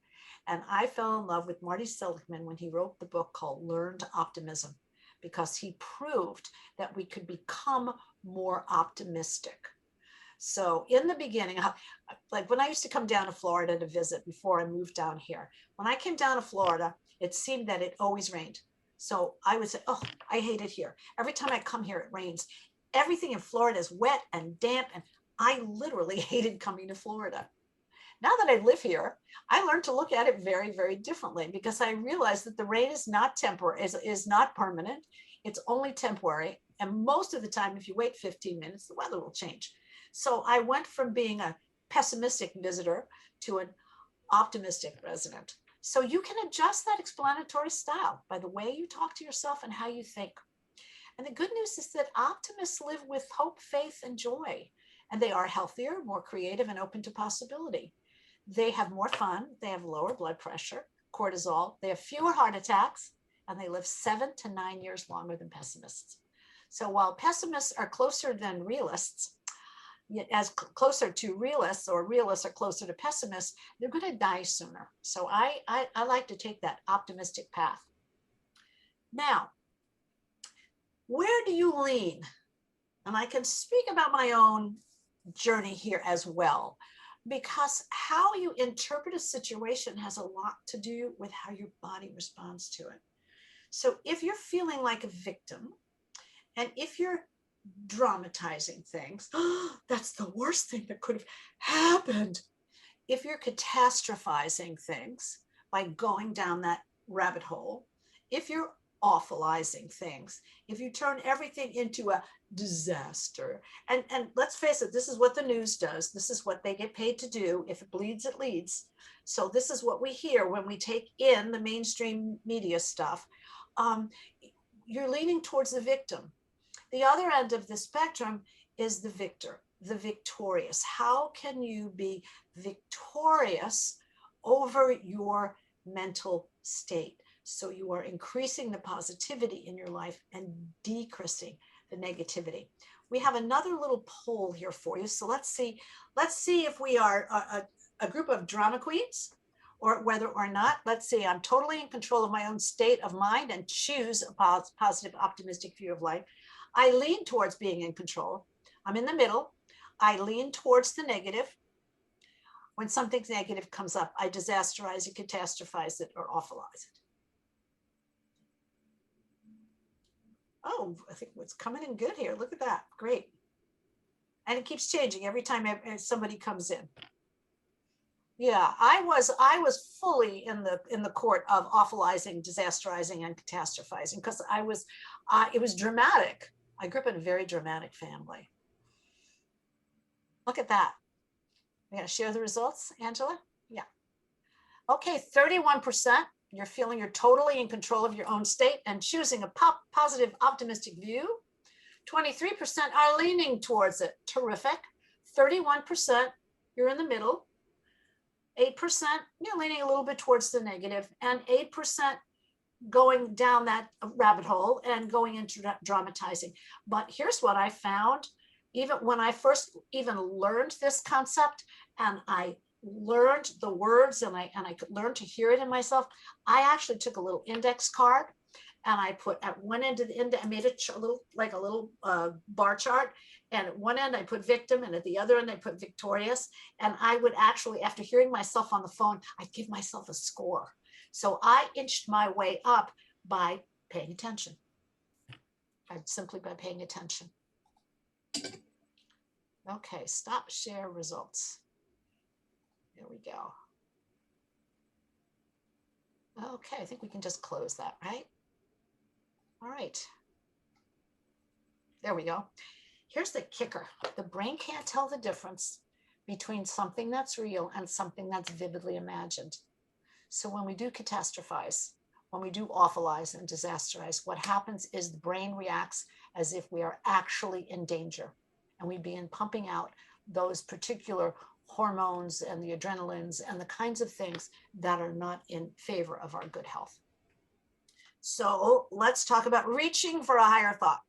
And I fell in love with Marty Seligman when he wrote the book called Learned Optimism, because he proved that we could become more optimistic. So in the beginning, like when I used to come down to Florida to visit before I moved down here, when I came down to Florida, it seemed that it always rained. So I would say, oh, I hate it here. Every time I come here, it rains. Everything in Florida is wet and damp, and I literally hated coming to Florida. Now that I live here, I learned to look at it very, very differently, because I realized that the rain is not is not permanent. It's only temporary. And most of the time, if you wait 15 minutes, the weather will change. So I went from being a pessimistic visitor to an optimistic resident. So you can adjust that explanatory style by the way you talk to yourself and how you think. And the good news is that optimists live with hope, faith, and joy. And they are healthier, more creative, and open to possibility. They have more fun. They have lower blood pressure, cortisol. They have fewer heart attacks, and they live 7 to 9 years longer than pessimists. So while pessimists are closer than realists, as closer to realists, or realists are closer to pessimists, they're going to die sooner. So I like to take that optimistic path. Now, where do you lean? And I can speak about my own journey here as well, because how you interpret a situation has a lot to do with how your body responds to it. So if you're feeling like a victim, and if you're dramatizing things, oh, that's the worst thing that could have happened. If you're catastrophizing things by going down that rabbit hole, if you're awfulizing things, if you turn everything into a disaster, and let's face it, this is what the news does. This is what they get paid to do. If it bleeds, it leads. So this is what we hear when we take in the mainstream media stuff. You're leaning towards the victim. The other end of the spectrum is the victor, the victorious. How can you be victorious over your mental state? So you are increasing the positivity in your life and decreasing the negativity. We have another little poll here for you. So let's see if we are a group of drama queens, or whether or not. Let's see, I'm totally in control of my own state of mind and choose a positive, optimistic view of life. I lean towards being in control. I'm in the middle. I lean towards the negative. When something negative comes up, I disasterize it, catastrophize it, or awfulize it. Oh, I think it's coming in good here. Look at that. Great. And it keeps changing every time somebody comes in. Yeah, I was fully in the court of awfulizing, disasterizing, and catastrophizing, because it was dramatic. I grew up in a very dramatic family. Look at that. I'm going to share the results, Angela. Yeah. Okay, 31%. You're feeling you're totally in control of your own state and choosing a positive, optimistic view. 23% are leaning towards it. Terrific. 31%, you're in the middle. 8%, you're leaning a little bit towards the negative, and 8% going down that rabbit hole and going into dramatizing. But here's what I found, even when I first even learned this concept and I learned the words and I learned to hear it in myself, I actually took a little index card and I put at one end of the index, I made a little, like a little bar chart. And at one end I put victim and at the other end I put victorious. And I would actually, after hearing myself on the phone, I'd give myself a score. So I inched my way up by paying attention. Simply by paying attention. Okay, stop share results. There we go. Okay, I think we can just close that, right? All right. There we go. Here's the kicker. The brain can't tell the difference between something that's real and something that's vividly imagined. So when we do catastrophize, when we do awfulize and disasterize, what happens is the brain reacts as if we are actually in danger. And we begin pumping out those particular hormones and the adrenalines and the kinds of things that are not in favor of our good health. So let's talk about reaching for a higher thought.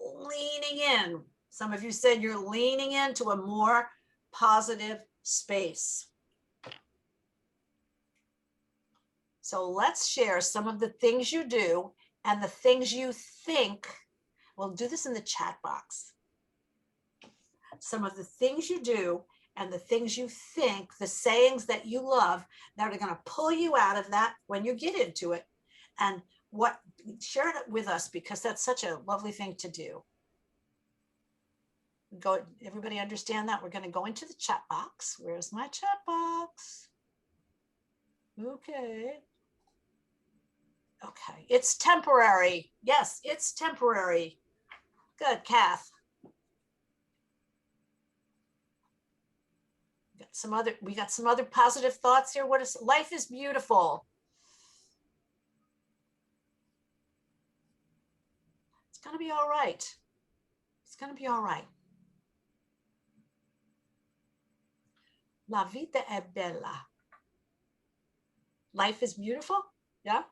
Leaning in. Some of you said you're leaning into a more positive space. So let's share some of the things you do and the things you think. We'll do this in the chat box. Some of the things you do and the things you think, the sayings that you love that are going to pull you out of that when you get into it. And what, share it with us because that's such a lovely thing to do. Go, everybody understand that? We're going to go into the chat box. Where's my chat box? Okay. Okay, it's temporary. Yes, it's temporary. Good, Kath. We got some other positive thoughts here. What is life is beautiful. It's gonna be all right. It's gonna be all right. La vita è bella. Life is beautiful. Yeah.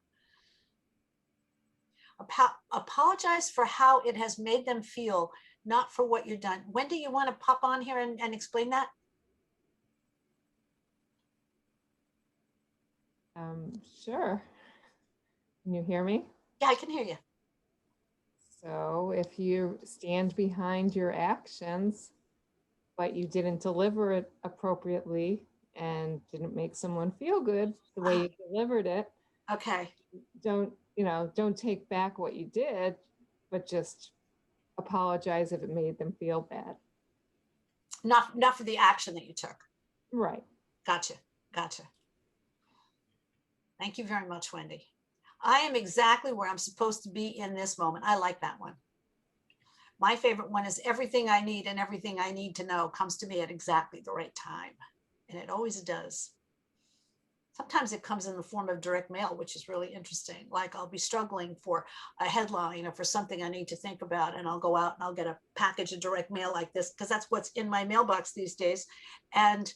Apologize for how it has made them feel, not for what you've done. Wendy, you want to pop on here and explain that? Sure. Can you hear me? Yeah, I can hear you. So if you stand behind your actions, but you didn't deliver it appropriately and didn't make someone feel good the way you delivered it. Okay. Don't take back what you did, but just apologize if it made them feel bad. Not for the action that you took. Right. Gotcha. Gotcha. Thank you very much, Wendy. I am exactly where I'm supposed to be in this moment. I like that one. My favorite one is everything I need and everything I need to know comes to me at exactly the right time. And it always does. Sometimes it comes in the form of direct mail, which is really interesting. Like I'll be struggling for a headline or for something I need to think about, and I'll go out and I'll get a package of direct mail like this because that's what's in my mailbox these days. And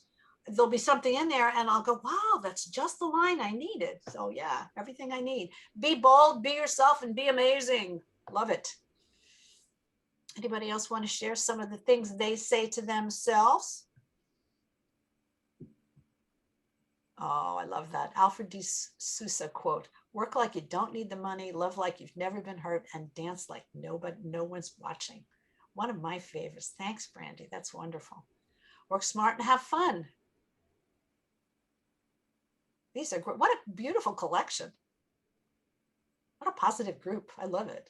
there'll be something in there and I'll go, wow, that's just the line I needed. So yeah, everything I need. Be bold, be yourself, and be amazing. Love it. Anybody else want to share some of the things they say to themselves? Oh, I love that. Alfred D. Sousa quote, work like you don't need the money, love like you've never been hurt, and dance like no one's watching. One of my favorites. Thanks, Brandi. That's wonderful. Work smart and have fun. These are great. What a beautiful collection. What a positive group. I love it.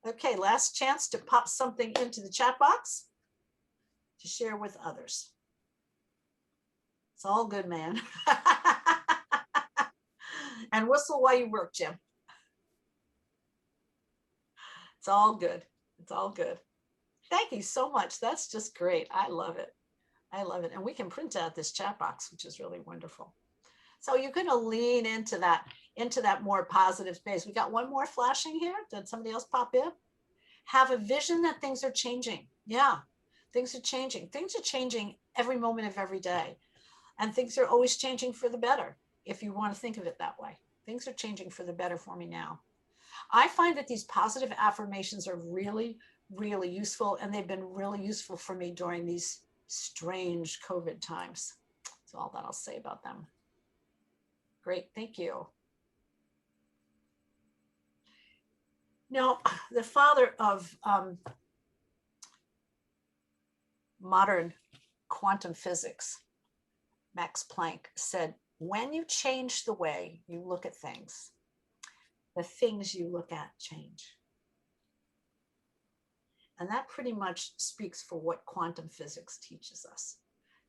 Okay, last chance to pop something into the chat box to share with others. It's all good, man. And whistle while you work, Jim. It's all good. It's all good. Thank you so much. That's just great. I love it. I love it. And we can print out this chat box, which is really wonderful. So you're going to lean into that more positive space. We got one more flashing here. Did somebody else pop in? Have a vision that things are changing. Yeah. Things are changing. Things are changing every moment of every day. And things are always changing for the better, if you want to think of it that way. Things are changing for the better for me now. I find that these positive affirmations are really, really useful, and they've been really useful for me during these strange COVID times. That's all that I'll say about them. Great, thank you. Now, the father of modern quantum physics, Max Planck, said, when you change the way you look at things, the things you look at change. And that pretty much speaks for what quantum physics teaches us.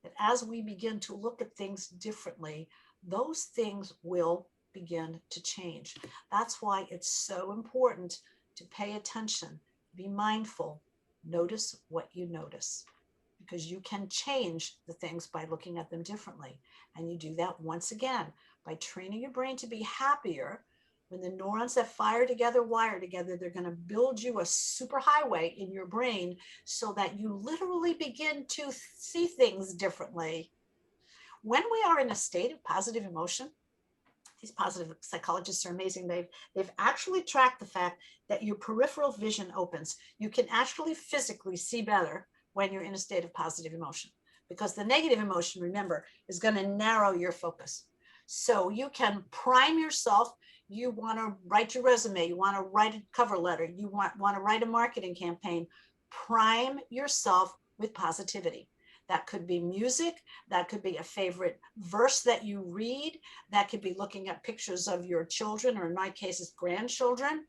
That as we begin to look at things differently, those things will begin to change. That's why it's so important to pay attention, be mindful, notice what you notice, because you can change the things by looking at them differently. And you do that once again by training your brain to be happier. When the neurons that fire together, wire together, they're going to build you a superhighway in your brain so that you literally begin to see things differently. When we are in a state of positive emotion, these positive psychologists are amazing. They've actually tracked the fact that your peripheral vision opens. You can actually physically see better when you're in a state of positive emotion, because the negative emotion, remember, is going to narrow your focus. So you can prime yourself. You want to write your resume, you want to write a cover letter, you want to write a marketing campaign. Prime yourself with positivity. That could be music, that could be a favorite verse that you read, that could be looking at pictures of your children, or in my case, it's grandchildren.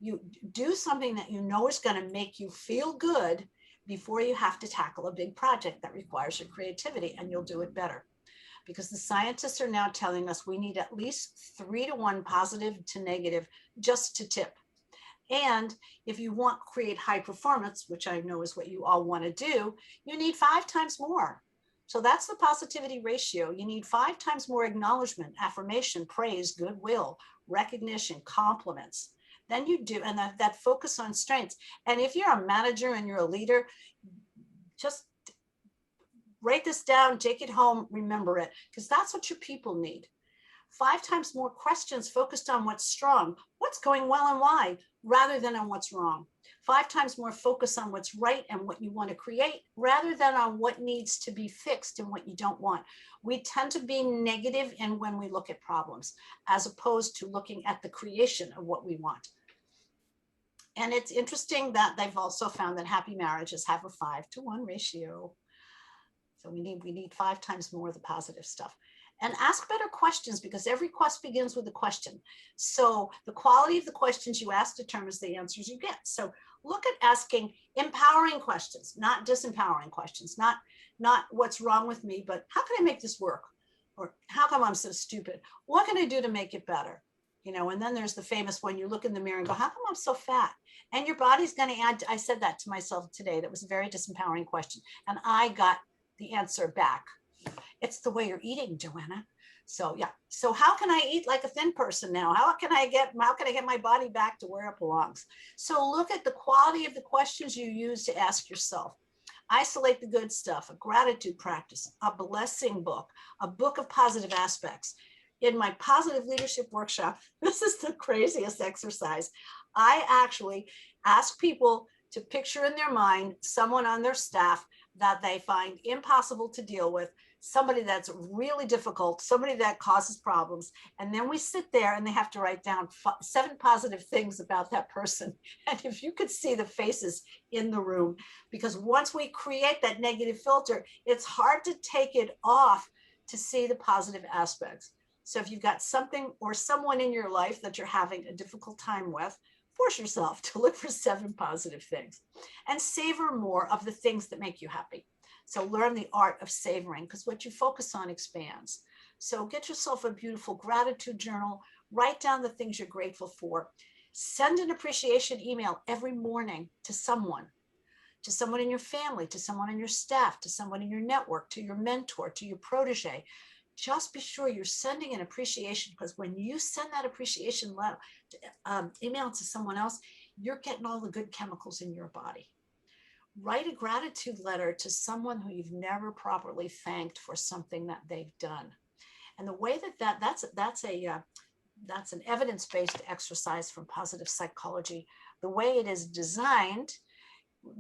You do something that you know is going to make you feel good before you have to tackle a big project that requires your creativity, and you'll do it better. Because the scientists are now telling us we need at least 3-to-1 positive to negative just to tip. And if you want to create high performance, which I know is what you all want to do, you need 5 times more. So that's the positivity ratio. You need 5 times more acknowledgement, affirmation, praise, goodwill, recognition, compliments. Then you do, and that focus on strengths. And if you're a manager and you're a leader, just write this down, take it home, remember it, because that's what your people need. 5 times more questions focused on what's strong, what's going well and why, rather than on what's wrong. 5 times more focus on what's right and what you want to create, rather than on what needs to be fixed and what you don't want. We tend to be negative in when we look at problems, as opposed to looking at the creation of what we want. And it's interesting that they've also found that happy marriages have a 5-to-1 ratio. So we need 5 times more of the positive stuff. And ask better questions, because every quest begins with a question. So the quality of the questions you ask determines the answers you get. So look at asking empowering questions, not disempowering questions, not what's wrong with me, but how can I make this work? Or how come I'm so stupid? What can I do to make it better? You know, and then there's the famous one, you look in the mirror and go, how come I'm so fat? And your body's going to add, I said that to myself today. That was a very disempowering question. And I got the answer back. It's the way you're eating, JoAnna. So yeah. So how can I eat like a thin person now? How can I get my body back to where it belongs? So look at the quality of the questions you use to ask yourself. Isolate the good stuff, a gratitude practice, a blessing book, a book of positive aspects. In my positive leadership workshop, this is the craziest exercise. I actually ask people to picture in their mind someone on their staff that they find impossible to deal with, somebody that's really difficult, somebody that causes problems. And then we sit there and they have to write down 7 positive things about that person. And if you could see the faces in the room, because once we create that negative filter, it's hard to take it off to see the positive aspects. So if you've got something or someone in your life that you're having a difficult time with, force yourself to look for 7 positive things and savor more of the things that make you happy. So learn the art of savoring, because what you focus on expands. So get yourself a beautiful gratitude journal, write down the things you're grateful for, send an appreciation email every morning to someone in your family, to someone in your staff, to someone in your network, to your mentor, to your protege. Just be sure you're sending an appreciation, because when you send that appreciation email to someone else, you're getting all the good chemicals in your body. write a gratitude letter to someone who you've never properly thanked for something that they've done. And the way that's an evidence-based exercise from positive psychology. The way it is designed,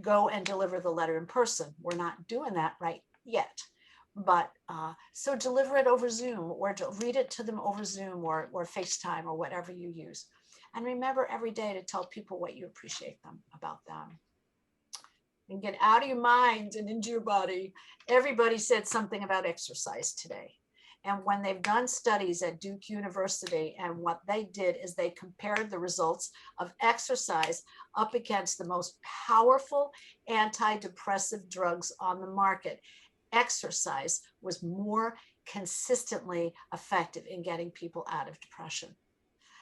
go and deliver the letter in person. We're not doing that right yet. But so deliver it over Zoom, or read it to them over Zoom or FaceTime or whatever you use. And remember every day to tell people what you appreciate them about them. And get out of your mind and into your body. Everybody said something about exercise today. And when they've done studies at Duke University, and what they did is they compared the results of exercise up against the most powerful antidepressive drugs on the market. Exercise was more consistently effective in getting people out of depression.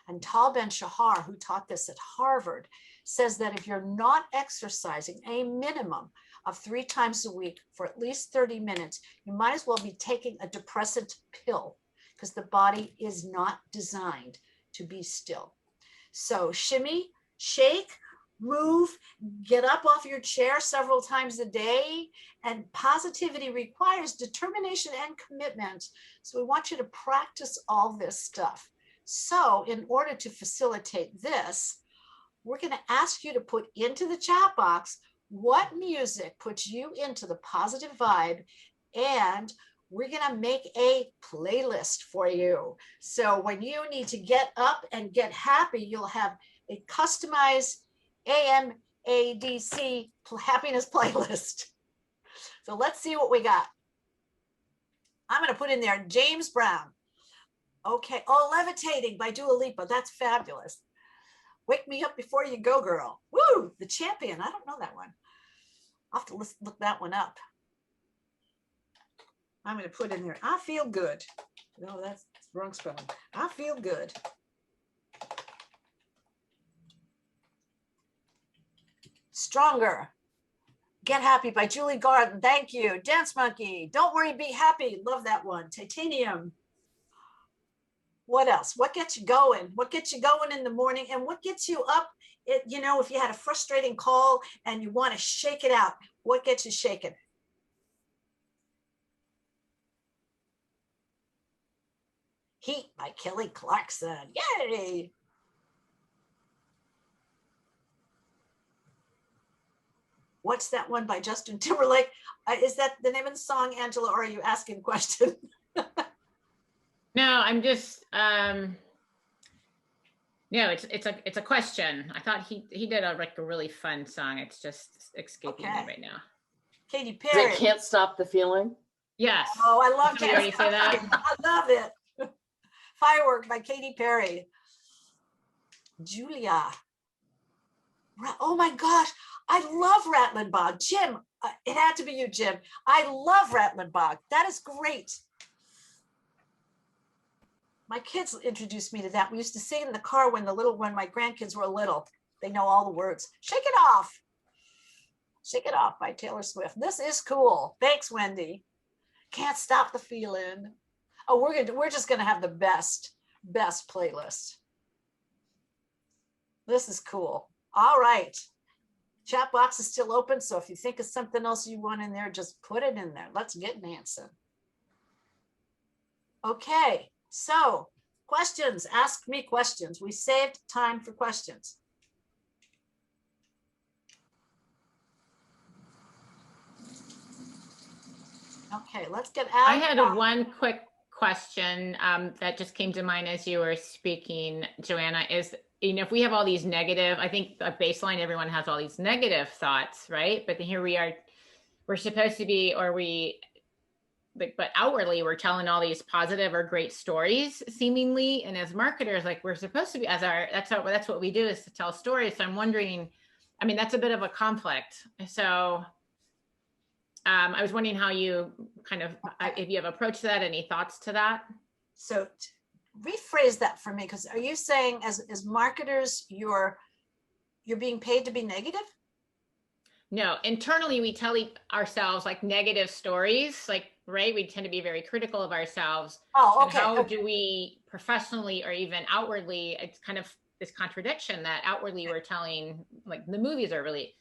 And Tal Ben-Shahar, who taught this at Harvard, says that if you're not exercising a minimum of 3 times a week for at least 30 minutes, you might as well be taking a depressant pill, because the body is not designed to be still. So shimmy, shake, move, get up off your chair several times a day. And positivity requires determination and commitment. So we want you to practice all this stuff. So in order to facilitate this, we're going to ask you to put into the chat box what music puts you into the positive vibe, and we're going to make a playlist for you. So when you need to get up and get happy, you'll have a customized AMADC happiness playlist. So let's see what we got. I'm going to put in there James Brown. Okay. Oh, Levitating by Dua Lipa. That's fabulous. Wake Me Up Before You Go, Girl. Woo! The Champion. I don't know that one. I'll have to look that one up. I'm going to put in there I Feel Good. No, that's wrong spelling. I Feel Good. Stronger. Get Happy by Julie Garden. Thank you. Dance Monkey. Don't Worry, Be Happy. Love that one. Titanium. What else? What gets you going? What gets you going in the morning? And what gets you up? You know, if you had a frustrating call and you want to shake it out, what gets you shaking? Heat by Kelly Clarkson. Yay! What's that one by Justin Timberlake? Is that the name of the song, Angela, or are you asking a question? No, I'm just no, it's a question. I thought he did a really fun song. It's just escaping me right now. Katy Perry. They Can't Stop the Feeling. Yes. Oh, I love Did we already say that? I love it. Firework by Katy Perry. Julia. Oh my gosh, I love Rattling Bog. Jim, it had to be you, Jim. I love Rattling Bog. That is great. My kids introduced me to that. We used to sing in the car when my grandkids were little. They know all the words. Shake It Off. Shake It Off by Taylor Swift. This is cool. Thanks, Wendy. Can't Stop the Feeling. Oh, we're just gonna have the best playlist. This is cool. All right. Chat box is still open, so if you think of something else you want in there, just put it in there. Let's get Nansen. Okay. So questions, ask me questions. We saved time for questions. Okay, let's get out. I had one quick question that just came to mind as you were speaking, JoAnna, is, if we have all these negative, I think a baseline, everyone has all these negative thoughts, right? But then here we are, we're supposed to be, but outwardly we're telling all these positive or great stories seemingly, and as marketers, like, we're supposed to be, that's what we do, is to tell stories. So I'm wondering, that's a bit of a conflict. So I was wondering how you if you have approached that, any thoughts to that? So rephrase that for me, because are you saying as marketers you're being paid to be negative? No, internally we tell ourselves like negative stories, like, right? We tend to be very critical of ourselves. Oh, okay. And how do we professionally or even outwardly, it's kind of this contradiction that outwardly we're telling, like, the movies are really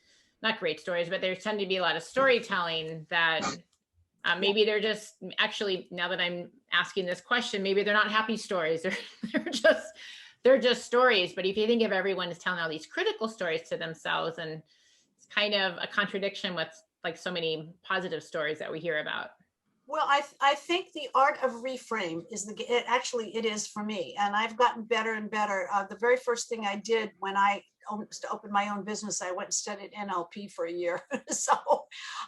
not great stories, but there tend to be a lot of storytelling that maybe they're just actually, now that I'm asking this question, maybe they're not happy stories. They're just stories. But if you think of everyone is telling all these critical stories to themselves, and it's kind of a contradiction with like so many positive stories that we hear about. Well, I think the art of reframe is it is for me, and I've gotten better and better. The very first thing I did when I opened my own business, I went and studied NLP for a year. So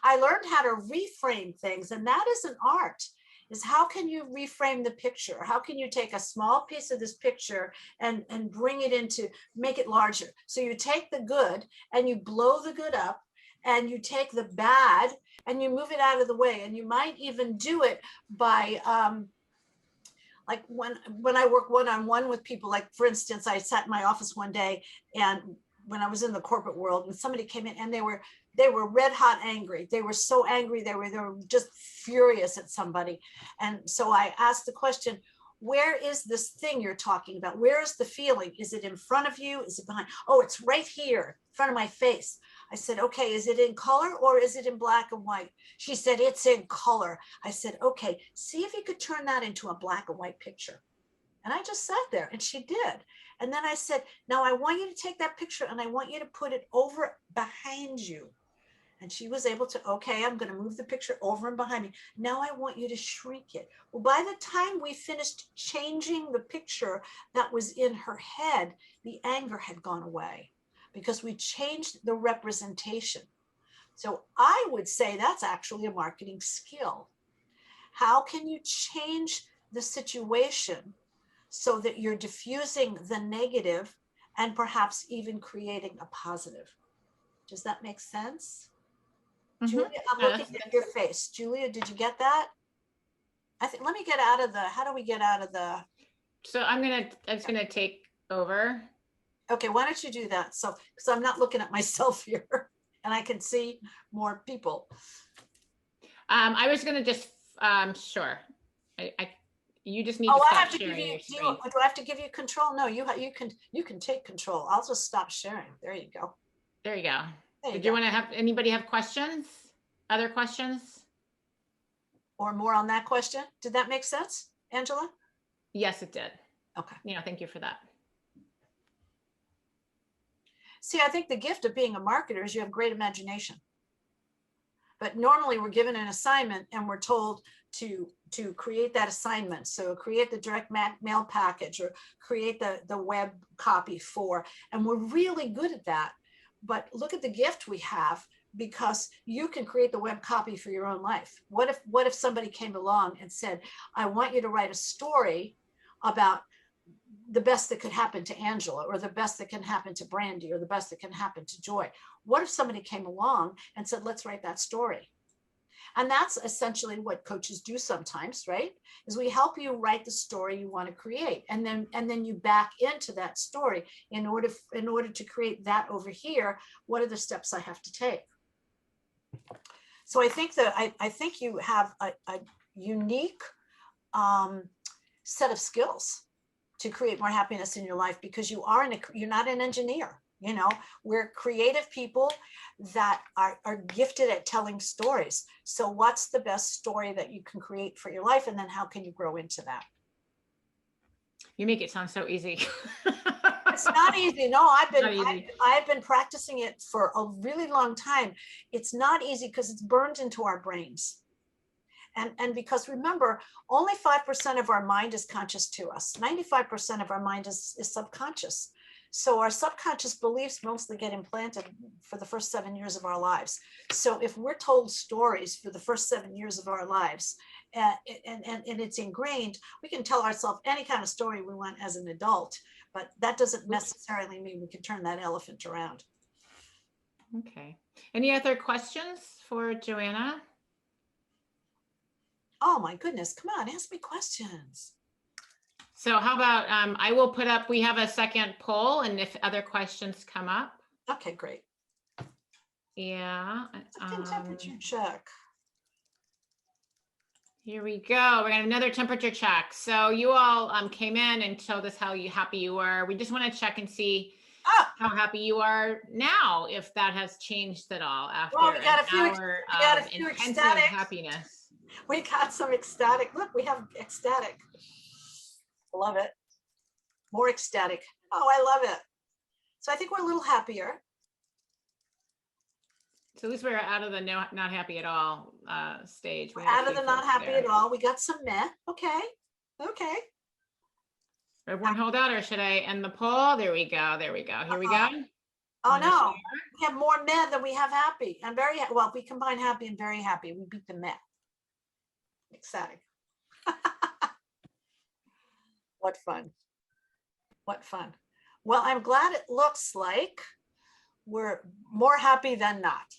I learned how to reframe things, and that is an art. Is how can you reframe the picture? How can you take a small piece of this picture and bring it into, make it larger? So you take the good and you blow the good up, and you take the bad and you move it out of the way. And you might even do it by, like when I work one-on-one with people, like for instance, I sat in my office one day, and when I was in the corporate world, and somebody came in and they were red hot angry. They were so angry. They were just furious at somebody. And so I asked the question, where is this thing you're talking about? Where is the feeling? Is it in front of you? Is it behind? Oh, it's right here in front of my face. I said, okay, is it in color or is it in black and white? She said, it's in color. I said, okay, see if you could turn that into a black and white picture. And I just sat there, and she did. And then I said, now I want you to take that picture and I want you to put it over behind you. And she was able to, okay, I'm going to move the picture over and behind me. Now I want you to shrink it. Well, by the time we finished changing the picture that was in her head, the anger had gone away because we changed the representation. So I would say that's actually a marketing skill. How can you change the situation so that you're diffusing the negative and perhaps even creating a positive? Does that make sense? Mm-hmm. Julia, I'm looking at your face. Julia, did you get that? I think, let me get out of the, how do we get out of the? So I'm just gonna take over. Okay, why don't you do that? So, because I'm not looking at myself here and I can see more people. I was gonna just, sure. You just need to stop I have to sharing give you, your screen. do I have to give you control? No, you can take control. I'll just stop sharing. There you go. There you go. Did you want to have anybody have questions? Other questions? Or more on that question? Did that make sense, Angela? Yes, it did. Okay. Thank you for that. See, I think the gift of being a marketer is you have great imagination. But normally we're given an assignment and we're told to create that assignment. So create the direct mail package or create the web copy for, and we're really good at that. But look at the gift we have, because you can create the web copy for your own life. What if somebody came along and said, I want you to write a story about the best that could happen to Angela, or the best that can happen to Brandi, or the best that can happen to Joy? What if somebody came along and said, let's write that story? And that's essentially what coaches do sometimes, right? Is we help you write the story you want to create, and then you back into that story in order to create that over here. What are the steps I have to take? So I think that I think you have a unique set of skills to create more happiness in your life, because you're not an engineer. We're creative people that are gifted at telling stories. So what's the best story that you can create for your life? And then how can you grow into that? You make it sound so easy. It's not easy. No, I've been practicing it for a really long time. It's not easy because it's burned into our brains. And because remember, only 5% of our mind is conscious to us. 95% of our mind is subconscious. So our subconscious beliefs mostly get implanted for the first 7 years of our lives. So if we're told stories for the first 7 years of our lives, and it's ingrained, we can tell ourselves any kind of story we want as an adult, but that doesn't necessarily mean we can turn that elephant around. Okay. Any other questions for JoAnna? Oh my goodness, come on, ask me questions. So how about, I will put up, we have a second poll, and if other questions come up. Okay, great. Yeah. Temperature check. Here we go. We're gonna have another temperature check. So you all came in and told us how happy you were. We just want to check and see how happy you are now, if that has changed at all after Well, we got an a few hour we got a of few intensive ecstatic. happiness. We got some ecstatic. Look, we have ecstatic. Love it. More ecstatic. Oh, I love it. So I think we're a little happier. So at least we're out of the not happy at all stage. We're We had a out of few the not folks happy there. at all. We got some meh. Okay. Okay. Everyone hold out, or should I end the poll? There we go. There we go. Here we go. Oh There no, we we have more meh than we have happy. And very well, if we combine happy and very happy, we beat the meh. Ecstatic. What fun. What fun. Well, I'm glad it looks like we're more happy than not.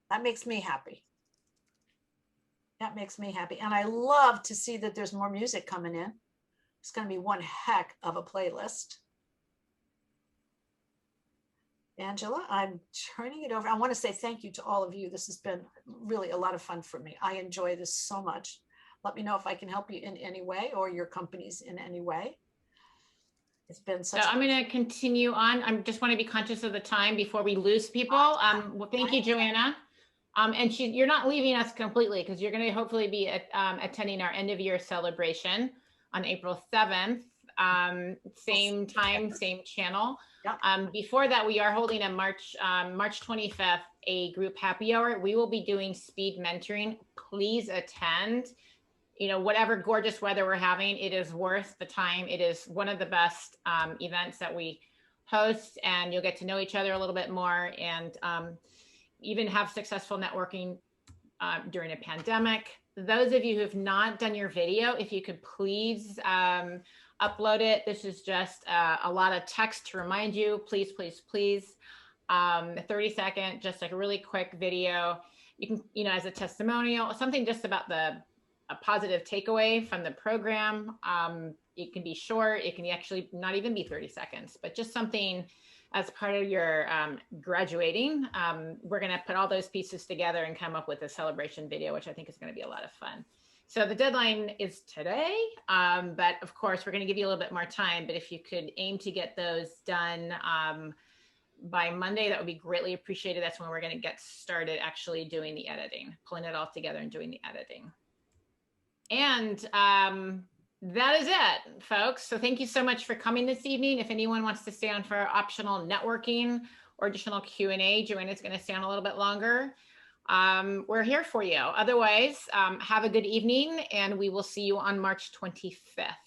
That makes me happy. That makes me happy. And I love to see that there's more music coming in. It's going to be one heck of a playlist. Angela, I'm turning it over. I want to say thank you to all of you. This has been really a lot of fun for me. I enjoy this so much. Let me know if I can help you in any way, or your companies in any way. It's been So such. I'm going to continue on. I just want to be conscious of the time before we lose people. Well, thank you, JoAnna. And you're not leaving us completely, because you're going to hopefully be attending our end of year celebration on April 7th. Same time, same channel. Yep. Before that, we are holding a March 25th, a group happy hour. We will be doing speed mentoring. Please attend. You know, whatever gorgeous weather we're having, it is worth the time. It is one of the best events that we host, and you'll get to know each other a little bit more, and even have successful networking during a pandemic. Those of you who have not done your video, if you could please upload it. This is just a lot of text to remind you, please, please, please. 30-second, just like a really quick video. You can, you know, as a testimonial, something just about a positive takeaway from the program. It can be short. It can actually not even be 30 seconds, but just something as part of your graduating. We're going to put all those pieces together and come up with a celebration video, which I think is going to be a lot of fun. So the deadline is today, but of course we're going to give you a little bit more time, but if you could aim to get those done by Monday, that would be greatly appreciated. That's when we're going to get started actually doing the editing, pulling it all together and doing the editing. And that is it, folks. So thank you so much for coming this evening. If anyone wants to stay on for optional networking or additional Q&A, JoAnna's going to stay on a little bit longer. We're here for you. Otherwise, have a good evening, and we will see you on March 25th.